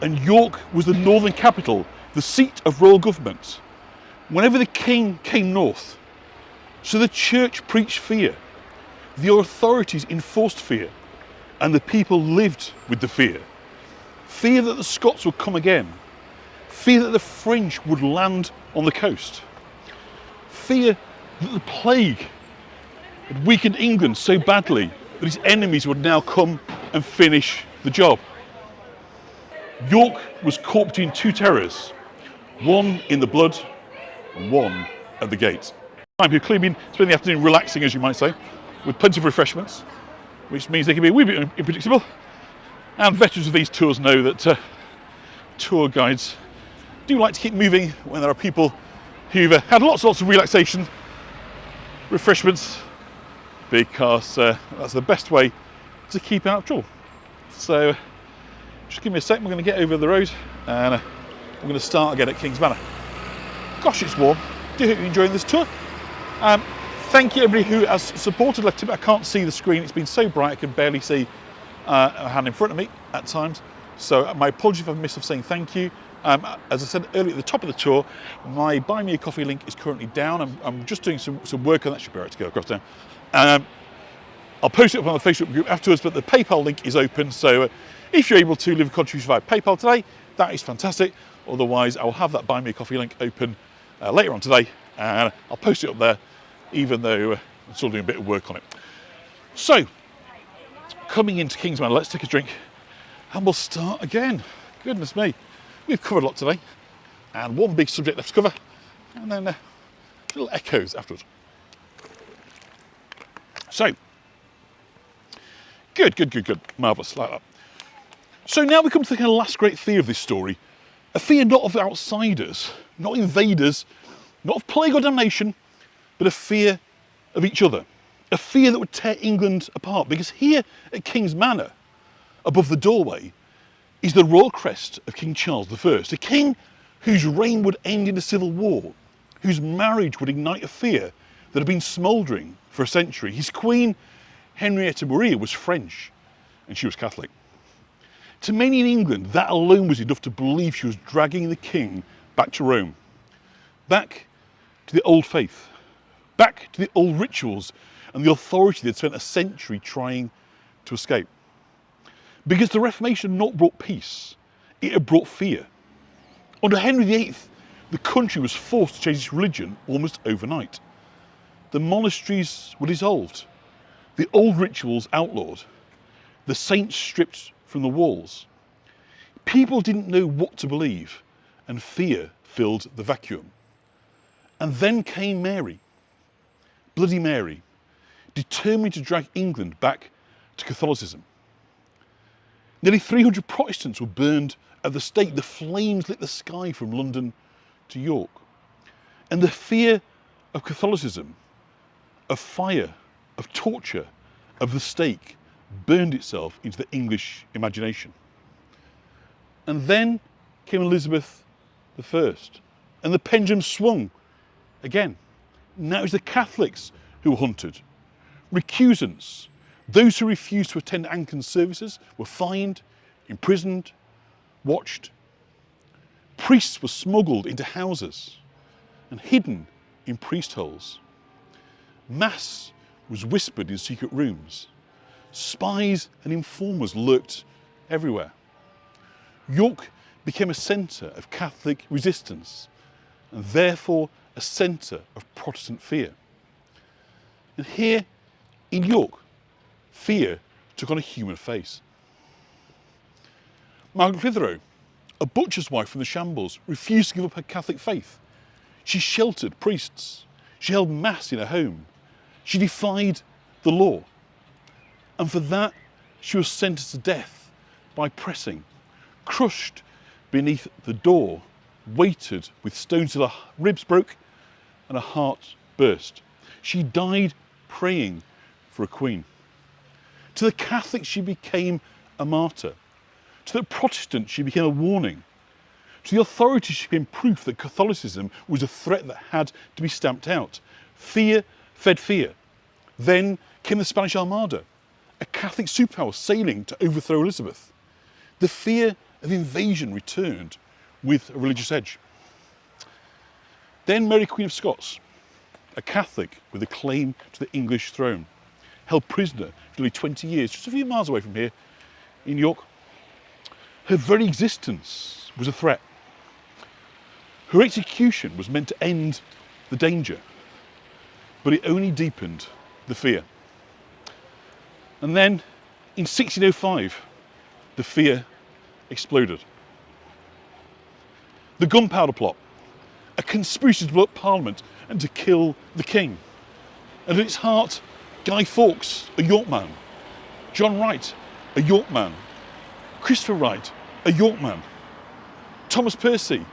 and York was the northern capital, the seat of royal government. Whenever the king came north, so the church preached fear, the authorities enforced fear, and the people lived with the fear. Fear that the Scots would come again. Fear that the French would land on the coast. Fear that the plague had weakened England so badly that his enemies would now come and finish the job. York was caught between two terrors, one in the blood and one at the gate. People clearly been spending the afternoon relaxing, as you might say, with plenty of refreshments, which means they can be a wee bit unpredictable. And veterans of these tours know that tour guides do like to keep moving when there are people who've had lots and lots of relaxation, refreshments, because that's the best way to keep out of trouble. So just give me a sec, we're going to get over the road and we're going to start again at King's Manor. Gosh, it's warm. Do hope you're enjoying this tour. Thank you everybody who has supported Left Tip. I can't see the screen, it's been so bright I can barely see a hand in front of me at times. So my apologies if I've missed off saying thank you. As I said earlier at the top of the tour, my Buy Me a Coffee link is currently down. I'm just doing some work on that, should be right to go across now. I'll post it up on the Facebook group afterwards, but the PayPal link is open, so if you're able to leave a contribution via PayPal today, that is fantastic. Otherwise, I will have that Buy Me a Coffee link open later on today, and I'll post it up there, even though I'm still doing a bit of work on it. So, coming into King's Manor, let's take a drink, and we'll start again. Goodness me, we've covered a lot today, and one big subject left to cover, and then little echoes afterwards. So, good, marvellous, like that. So now we come to the kind of last great fear of this story, a fear not of outsiders, not invaders, not of plague or damnation, but a fear of each other, a fear that would tear England apart, because here at King's Manor, above the doorway, is the royal crest of King Charles I, a king whose reign would end in a civil war, whose marriage would ignite a fear that had been smouldering for a century. His queen, Henrietta Maria, was French, and she was Catholic. To many in England, that alone was enough to believe she was dragging the king back to Rome, back to the old faith, back to the old rituals and the authority they'd spent a century trying to escape. Because the Reformation had not brought peace, it had brought fear. Under Henry VIII, the country was forced to change its religion almost overnight. The monasteries were dissolved, the old rituals outlawed, the saints stripped from the walls. People didn't know what to believe, and fear filled the vacuum. And then came Mary, Bloody Mary, determined to drag England back to Catholicism. Nearly 300 Protestants were burned at the stake. The flames lit the sky from London to York. And the fear of Catholicism, of fire, of torture, of the stake burned itself into the English imagination. And then came Elizabeth I, and the pendulum swung again. Now it was the Catholics who were hunted. Recusants, those who refused to attend Anglican services, were fined, imprisoned, watched. Priests were smuggled into houses and hidden in priest holes. Mass was whispered in secret rooms. Spies and informers lurked everywhere. York became a centre of Catholic resistance and therefore a centre of Protestant fear. And here in York, fear took on a human face. Margaret Clitheroe, a butcher's wife from the Shambles, refused to give up her Catholic faith. She sheltered priests. She held mass in her home. She defied the law. And for that, she was sentenced to death by pressing, crushed beneath the door, weighted with stones till her ribs broke and her heart burst. She died praying for a queen. To the Catholic, she became a martyr. To the Protestant, she became a warning. To the authorities, she became proof that Catholicism was a threat that had to be stamped out. Fear fed fear. Then came the Spanish Armada, a Catholic superpower sailing to overthrow Elizabeth. The fear of invasion returned with a religious edge. Then Mary, Queen of Scots, a Catholic with a claim to the English throne, held prisoner for nearly 20 years, just a few miles away from here in York. Her very existence was a threat. Her execution was meant to end the danger, but it only deepened the fear. And then in 1605, the fear exploded. The Gunpowder Plot, a conspiracy to blow up Parliament and to kill the King. And at its heart, Guy Fawkes, a York man, John Wright, a York man, Christopher Wright, a York man, Thomas Percy,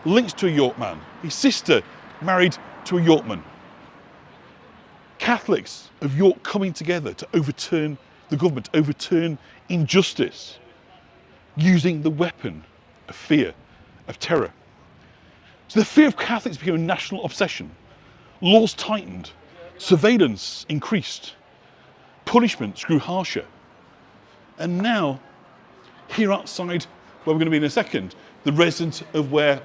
linked to a York man, his sister married to a Yorkman. Catholics of York coming together to overturn the government, overturn injustice, using the weapon of fear, of terror. So the fear of Catholics became a national obsession. Laws tightened, surveillance increased, punishments grew harsher. And now, here outside where we're going to be in a second, the residence of where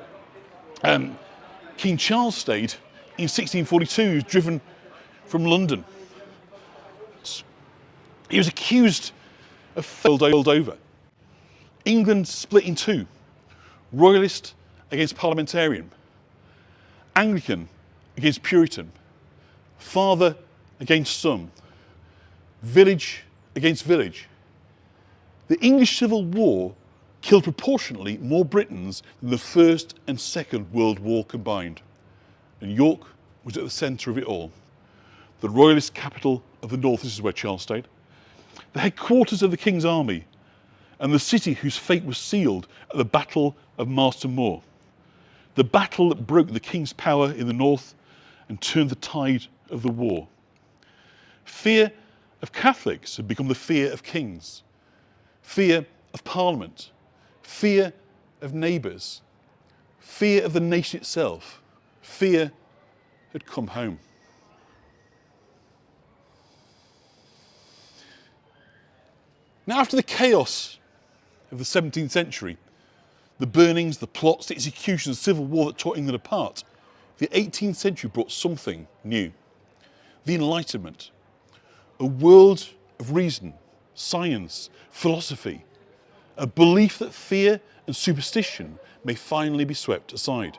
King Charles stayed in 1642, he was driven from London. He was accused of failed over. England split in two, royalist against parliamentarian, Anglican against Puritan, father against son, village against village. The English Civil War killed proportionately more Britons than the First and Second World War combined. And York was at the centre of it all. The royalist capital of the north, this is where Charles stayed, the headquarters of the King's army, and the city whose fate was sealed at the Battle of Marston Moor. The battle that broke the King's power in the north and turned the tide of the war. Fear of Catholics had become the fear of kings, fear of Parliament, fear of neighbours, fear of the nation itself. Fear had come home. Now, after the chaos of the 17th century, the burnings, the plots, the executions, the civil war that tore England apart, the 18th century brought something new. The Enlightenment, a world of reason, science, philosophy, a belief that fear and superstition may finally be swept aside.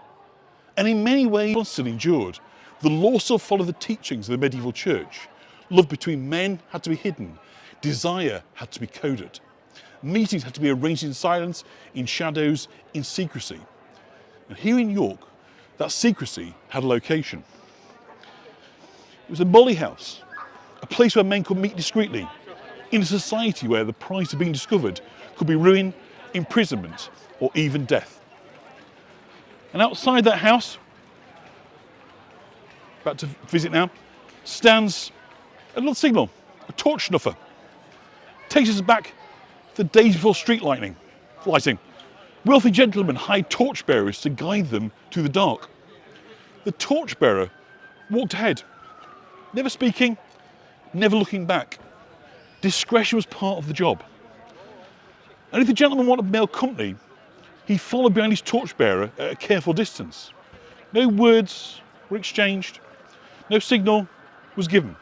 And in many ways, it still endured. The law still followed the teachings of the medieval church. Love between men had to be hidden. Desire had to be coded. Meetings had to be arranged in silence, in shadows, in secrecy. And here in York, that secrecy had a location. It was a molly house, a place where men could meet discreetly, in a society where the price of being discovered could be ruin, imprisonment, or even death. And outside that house, about to visit now, stands a little signal, a torch snuffer. Takes us back to the days before street lighting. Wealthy gentlemen hired torchbearers to guide them through the dark. The torchbearer walked ahead, never speaking, never looking back. Discretion was part of the job. And if the gentleman wanted male company, he followed behind his torchbearer at a careful distance. No words were exchanged, no signal was given.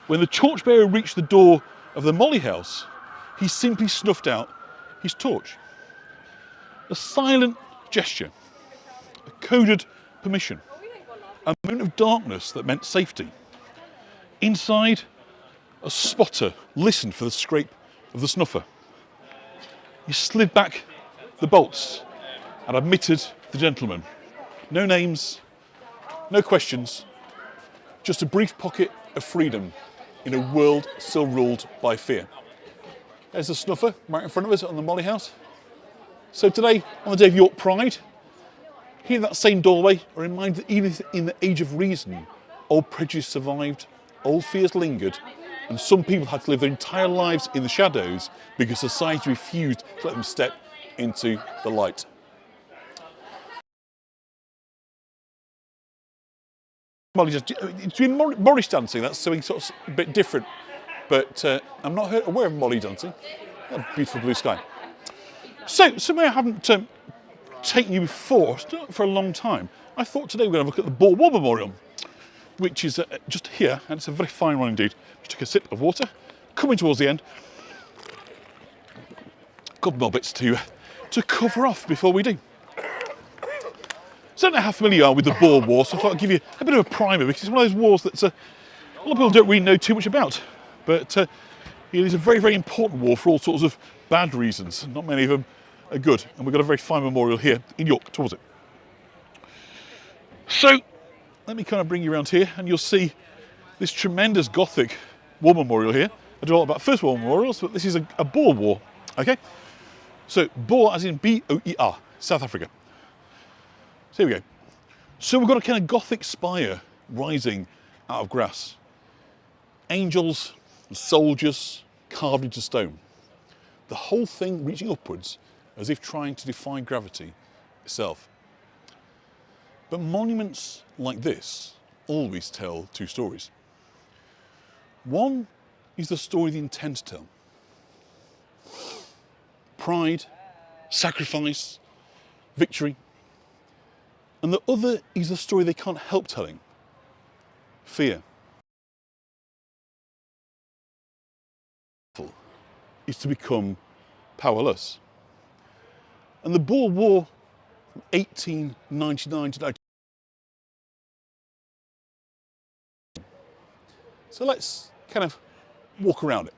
When the torchbearer reached the door of the Molly house, he simply snuffed out his torch. A silent gesture, a coded permission, a moment of darkness that meant safety. Inside, a spotter listened for the scrape of the snuffer. He slid back the bolts and admitted the gentleman. No names, no questions, just a brief pocket of freedom in a world still ruled by fear. There's the snuffer right in front of us on the Molly house. So today, on the day of York Pride, here in that same doorway, a reminder that even in the age of reason, old prejudice survived, old fears lingered, and some people had to live their entire lives in the shadows because society refused to let them step into the light. It's been Morris dancing, that's something sort of a bit different, but I'm not aware of Molly dancing. A beautiful blue sky. So, somewhere I haven't taken you before, for a long time, I thought today we're going to look at the Boer War Memorial, which is just here, and it's a very fine one indeed. Just take a sip of water, coming towards the end. A couple more bits to cover off before we do. So I don't know how familiar you are with the Boer War, so I thought I'd give you a bit of a primer, because it's one of those wars that a lot of people don't really know too much about. But it is a very, very important war for all sorts of bad reasons. Not many of them are good. And we've got a very fine memorial here in York towards it. So let me kind of bring you around here, and you'll see this tremendous Gothic war memorial here. I do a lot about First War memorials, but this is a Boer War, okay? So Boer as in B-O-E-R, South Africa. So here we go. So we've got a kind of Gothic spire rising out of grass. Angels and soldiers carved into stone. The whole thing reaching upwards as if trying to defy gravity itself. But monuments like this always tell two stories. One is the story they intend to tell. Pride, sacrifice, victory. And the other is the story they can't help telling. Fear. Is to become powerless. And the Boer War from 1899 to 19. So let's kind of walk around it.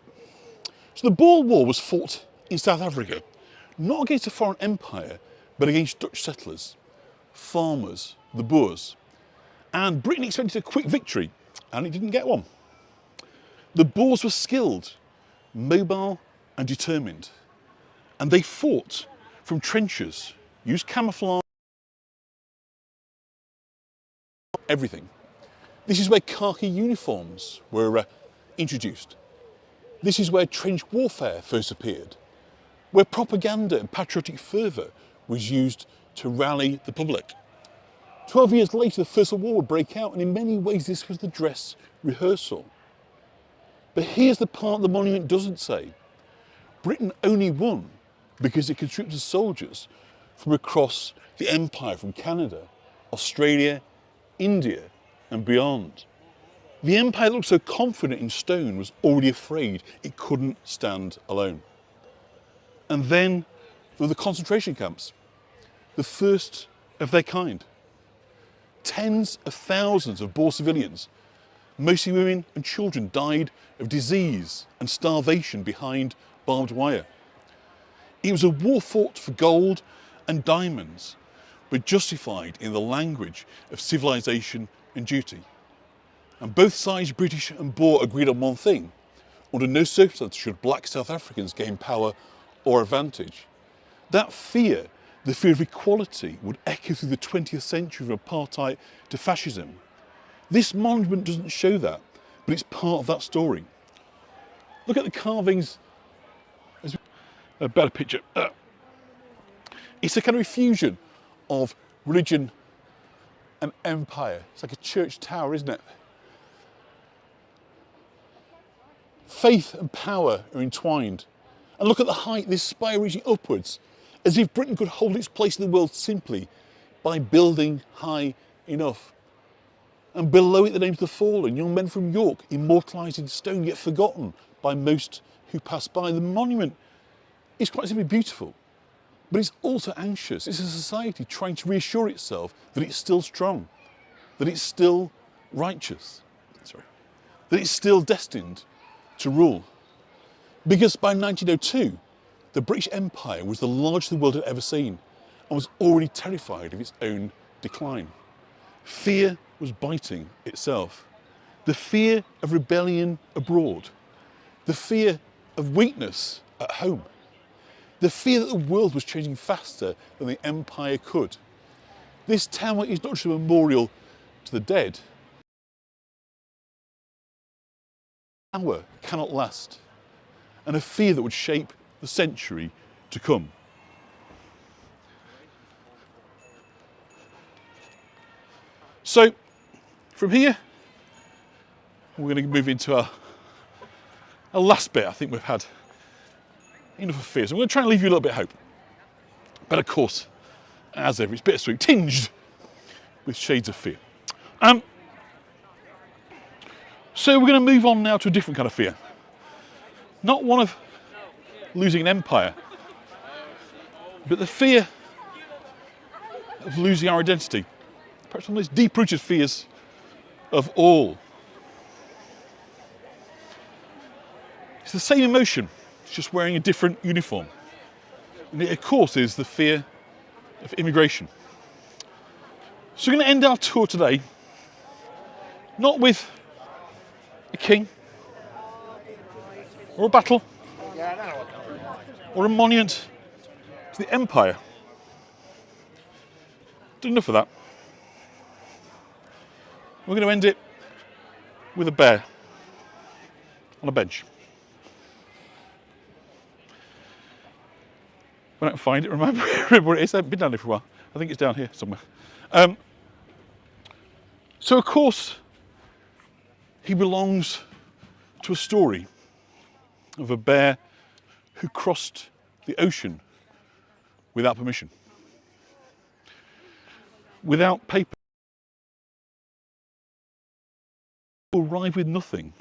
So the Boer War was fought in South Africa, not against a foreign empire, but against Dutch settlers, farmers, the Boers. And Britain expected a quick victory, and it didn't get one. The Boers were skilled, mobile, and determined. And they fought from trenches, used camouflage, everything. This is where khaki uniforms were introduced. This is where trench warfare first appeared, where propaganda and patriotic fervour was used to rally the public. 12 years later, the First World War would break out, and in many ways this was the dress rehearsal. But here's the part the monument doesn't say. Britain only won because it conscripted soldiers from across the empire, from Canada, Australia, India, and beyond. The empire that looked so confident in stone was already afraid it couldn't stand alone. And then there were the concentration camps, the first of their kind. Tens of thousands of Boer civilians, mostly women and children, died of disease and starvation behind barbed wire. It was a war fought for gold and diamonds, but justified in the language of civilization and duty. And both sides, British and Boer, agreed on one thing. Under no circumstances should black South Africans gain power or advantage. That fear, the fear of equality, would echo through the 20th century from apartheid to fascism. This monument doesn't show that, but it's part of that story. Look at the carvings. A better picture. It's a kind of fusion of religion and empire. It's like a church tower, isn't it? Faith and power are entwined. And look at the height, this spire reaching upwards, as if Britain could hold its place in the world simply by building high enough. And below it, the names of the fallen, young men from York, immortalised in stone, yet forgotten by most who pass by. The monument is quite simply beautiful, but it's also anxious. It's a society trying to reassure itself that it's still strong, that it's still righteous, that it's still destined to rule. Because by 1902, the British Empire was the largest the world had ever seen and was already terrified of its own decline. Fear was biting itself. The fear of rebellion abroad, the fear of weakness at home, the fear that the world was changing faster than the empire could. This tower is not just a memorial to the dead. Power cannot last, and a fear that would shape the century to come. So, from here, we're going to move into our last bit. I think we've had enough of fears. I'm going to try and leave you a little bit of hope. But of course, as ever, it's bittersweet, tinged with shades of fear. So we're going to move on now to a different kind of fear. Not one of losing an empire, but the fear of losing our identity. Perhaps one of those deep-rooted fears of all. It's the same emotion, it's just wearing a different uniform. And it, of course, is the fear of immigration. So we're going to end our tour today, not with a king, or a battle, or a monument to the empire. Done enough of that. We're going to end it with a bear on a bench. When I can find it, remember where it is. I haven't been down here for a while. I think it's down here somewhere. So of course, he belongs to a story of a bear who crossed the ocean without permission, without paper, arrived with nothing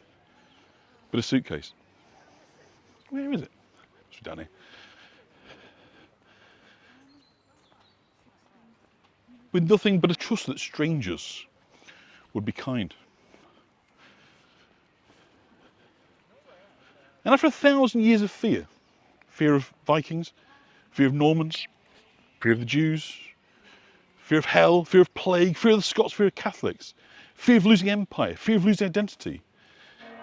but a suitcase. Where is it? It's down here. With nothing but a trust that strangers would be kind. And after 1,000 years of fear, fear of Vikings, fear of Normans, fear of the Jews, fear of hell, fear of plague, fear of the Scots, fear of Catholics, fear of losing empire, fear of losing identity,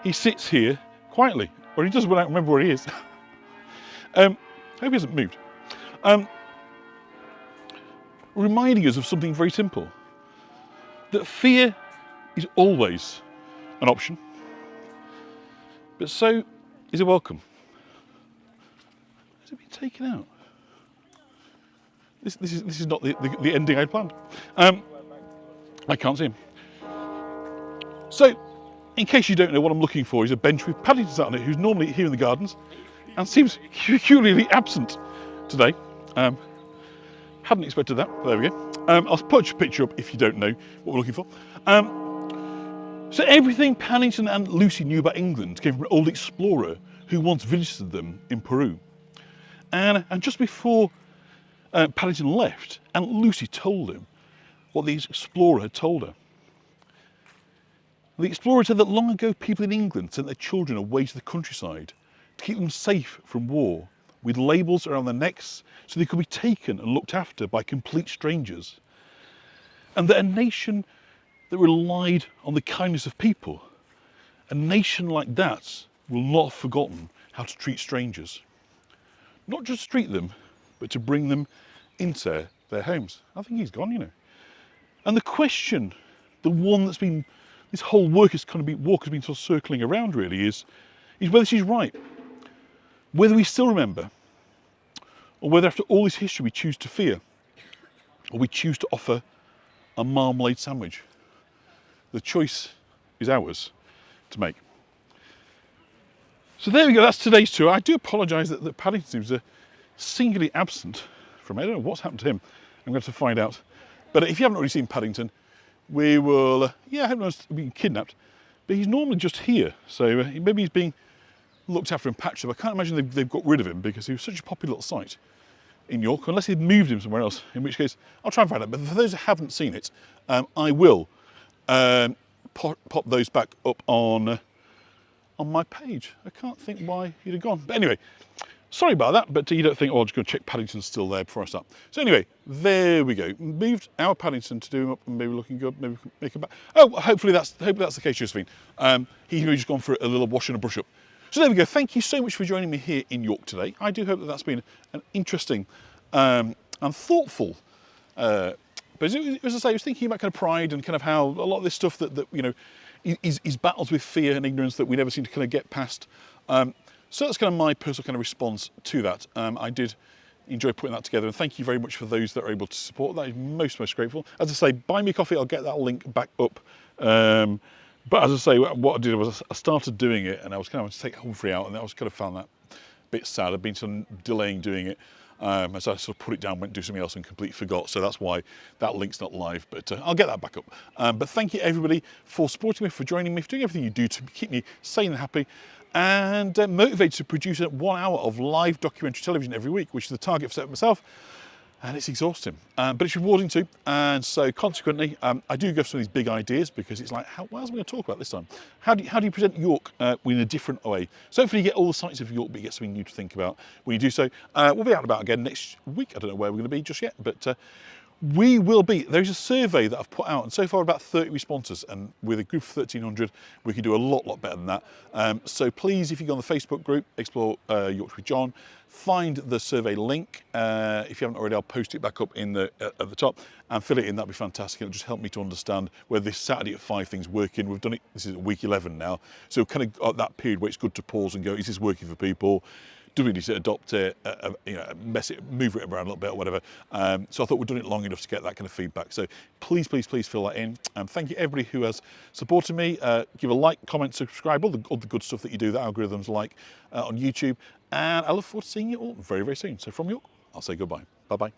he sits here quietly, or he doesn't remember where he is. I hope he hasn't moved. Reminding us of something very simple, that fear is always an option, but so is a welcome. Has it been taken out? This is not the ending I'd planned. I can't see him. So, in case you don't know, what I'm looking for is a bench with Paddington sat on it, who's normally here in the gardens and seems peculiarly absent today. Hadn't expected that. There we go. I'll put a picture up if you don't know what we're looking for. So everything Paddington and Lucy knew about England came from an old explorer who once visited them in Peru. And just before Paddington left, Aunt Lucy told him what the explorer had told her. The explorer said that long ago people in England sent their children away to the countryside to keep them safe from war, with labels around their necks so they could be taken and looked after by complete strangers. And that a nation that relied on the kindness of people, a nation like that will not have forgotten how to treat strangers. not just treat them, but to bring them into their homes. I think he's gone, you know. And the question, the one that's been, this whole work has kind of been, walk has been sort of circling around really is whether she's right. Whether we still remember, or whether after all this history we choose to fear, or we choose to offer a marmalade sandwich. The choice is ours to make. So there we go, that's today's tour. I do apologise that Paddington seems singularly absent from it. I don't know what's happened to him. I'm going to have to find out. But if you haven't already seen Paddington, we will, I haven't noticed he's been kidnapped, but he's normally just here. So maybe he's being looked after and patched up. I can't imagine they've got rid of him because he was such a popular little site in York, unless they'd moved him somewhere else, in which case I'll try and find out. But for those who haven't seen it, I will pop those back up on my page. I can't think why he'd have gone. But anyway, sorry about that, but you don't think, oh, I'm just going to check Paddington's still there before I start. So anyway, there we go. Moved our Paddington to do him up and maybe looking good, maybe we can make him back. Oh, hopefully that's the case, Josephine. He's maybe just gone for a little wash and a brush up. So there we go. Thank you so much for joining me here in York today. I do hope that that's been an interesting and thoughtful. But as I say, I was thinking about kind of pride and kind of how a lot of this stuff that you know is battles with fear and ignorance that we never seem to kind of get past. So that's kind of my personal kind of response to that. I did enjoy putting that together, and thank you very much for those that are able to support. That is most grateful. As I say, buy me a coffee. I'll get that link back up. But as I say, what I did was I started doing it, and I was kind of to take Humphrey out, and I was kind of found that a bit sad. I've been sort of delaying doing it, as I sort of put it down, went to do something else, and completely forgot. So that's why that link's not live. But I'll get that back up. But thank you everybody for supporting me, for joining me, for doing everything you do to keep me sane and happy, and motivated to produce 1 hour of live documentary television every week, which is the target for myself. And it's exhausting, but it's rewarding too. And so consequently, I do go for some of these big ideas because it's like, what else am I going to talk about this time? How do you present York in a different way? So hopefully you get all the sights of York, but you get something new to think about when you do so. We'll be out and about again next week. I don't know where we're going to be just yet, but we will be. There's a survey that I've put out, and so far about 30 responses, and with a group of 1,300, we can do a lot better than that. So please, if you go on the Facebook group, Explore Yorkshire with John, find the survey link. If you haven't already, I'll post it back up in at the top and fill it in. That'd be fantastic. It'll just help me to understand where this Saturday at 5 thing's working. We've done it, this is week 11 now, so kind of at that period where it's good to pause and go, is this working for people? Do we need to adopt it, you know, move it around a little bit or whatever? So I thought we'd done it long enough to get that kind of feedback. So please fill that in. Thank you everybody who has supported me. Give a like, comment, subscribe, all the good stuff that you do, the algorithms like on YouTube. And I look forward to seeing you all very soon. So from York, I'll say goodbye. Bye-bye.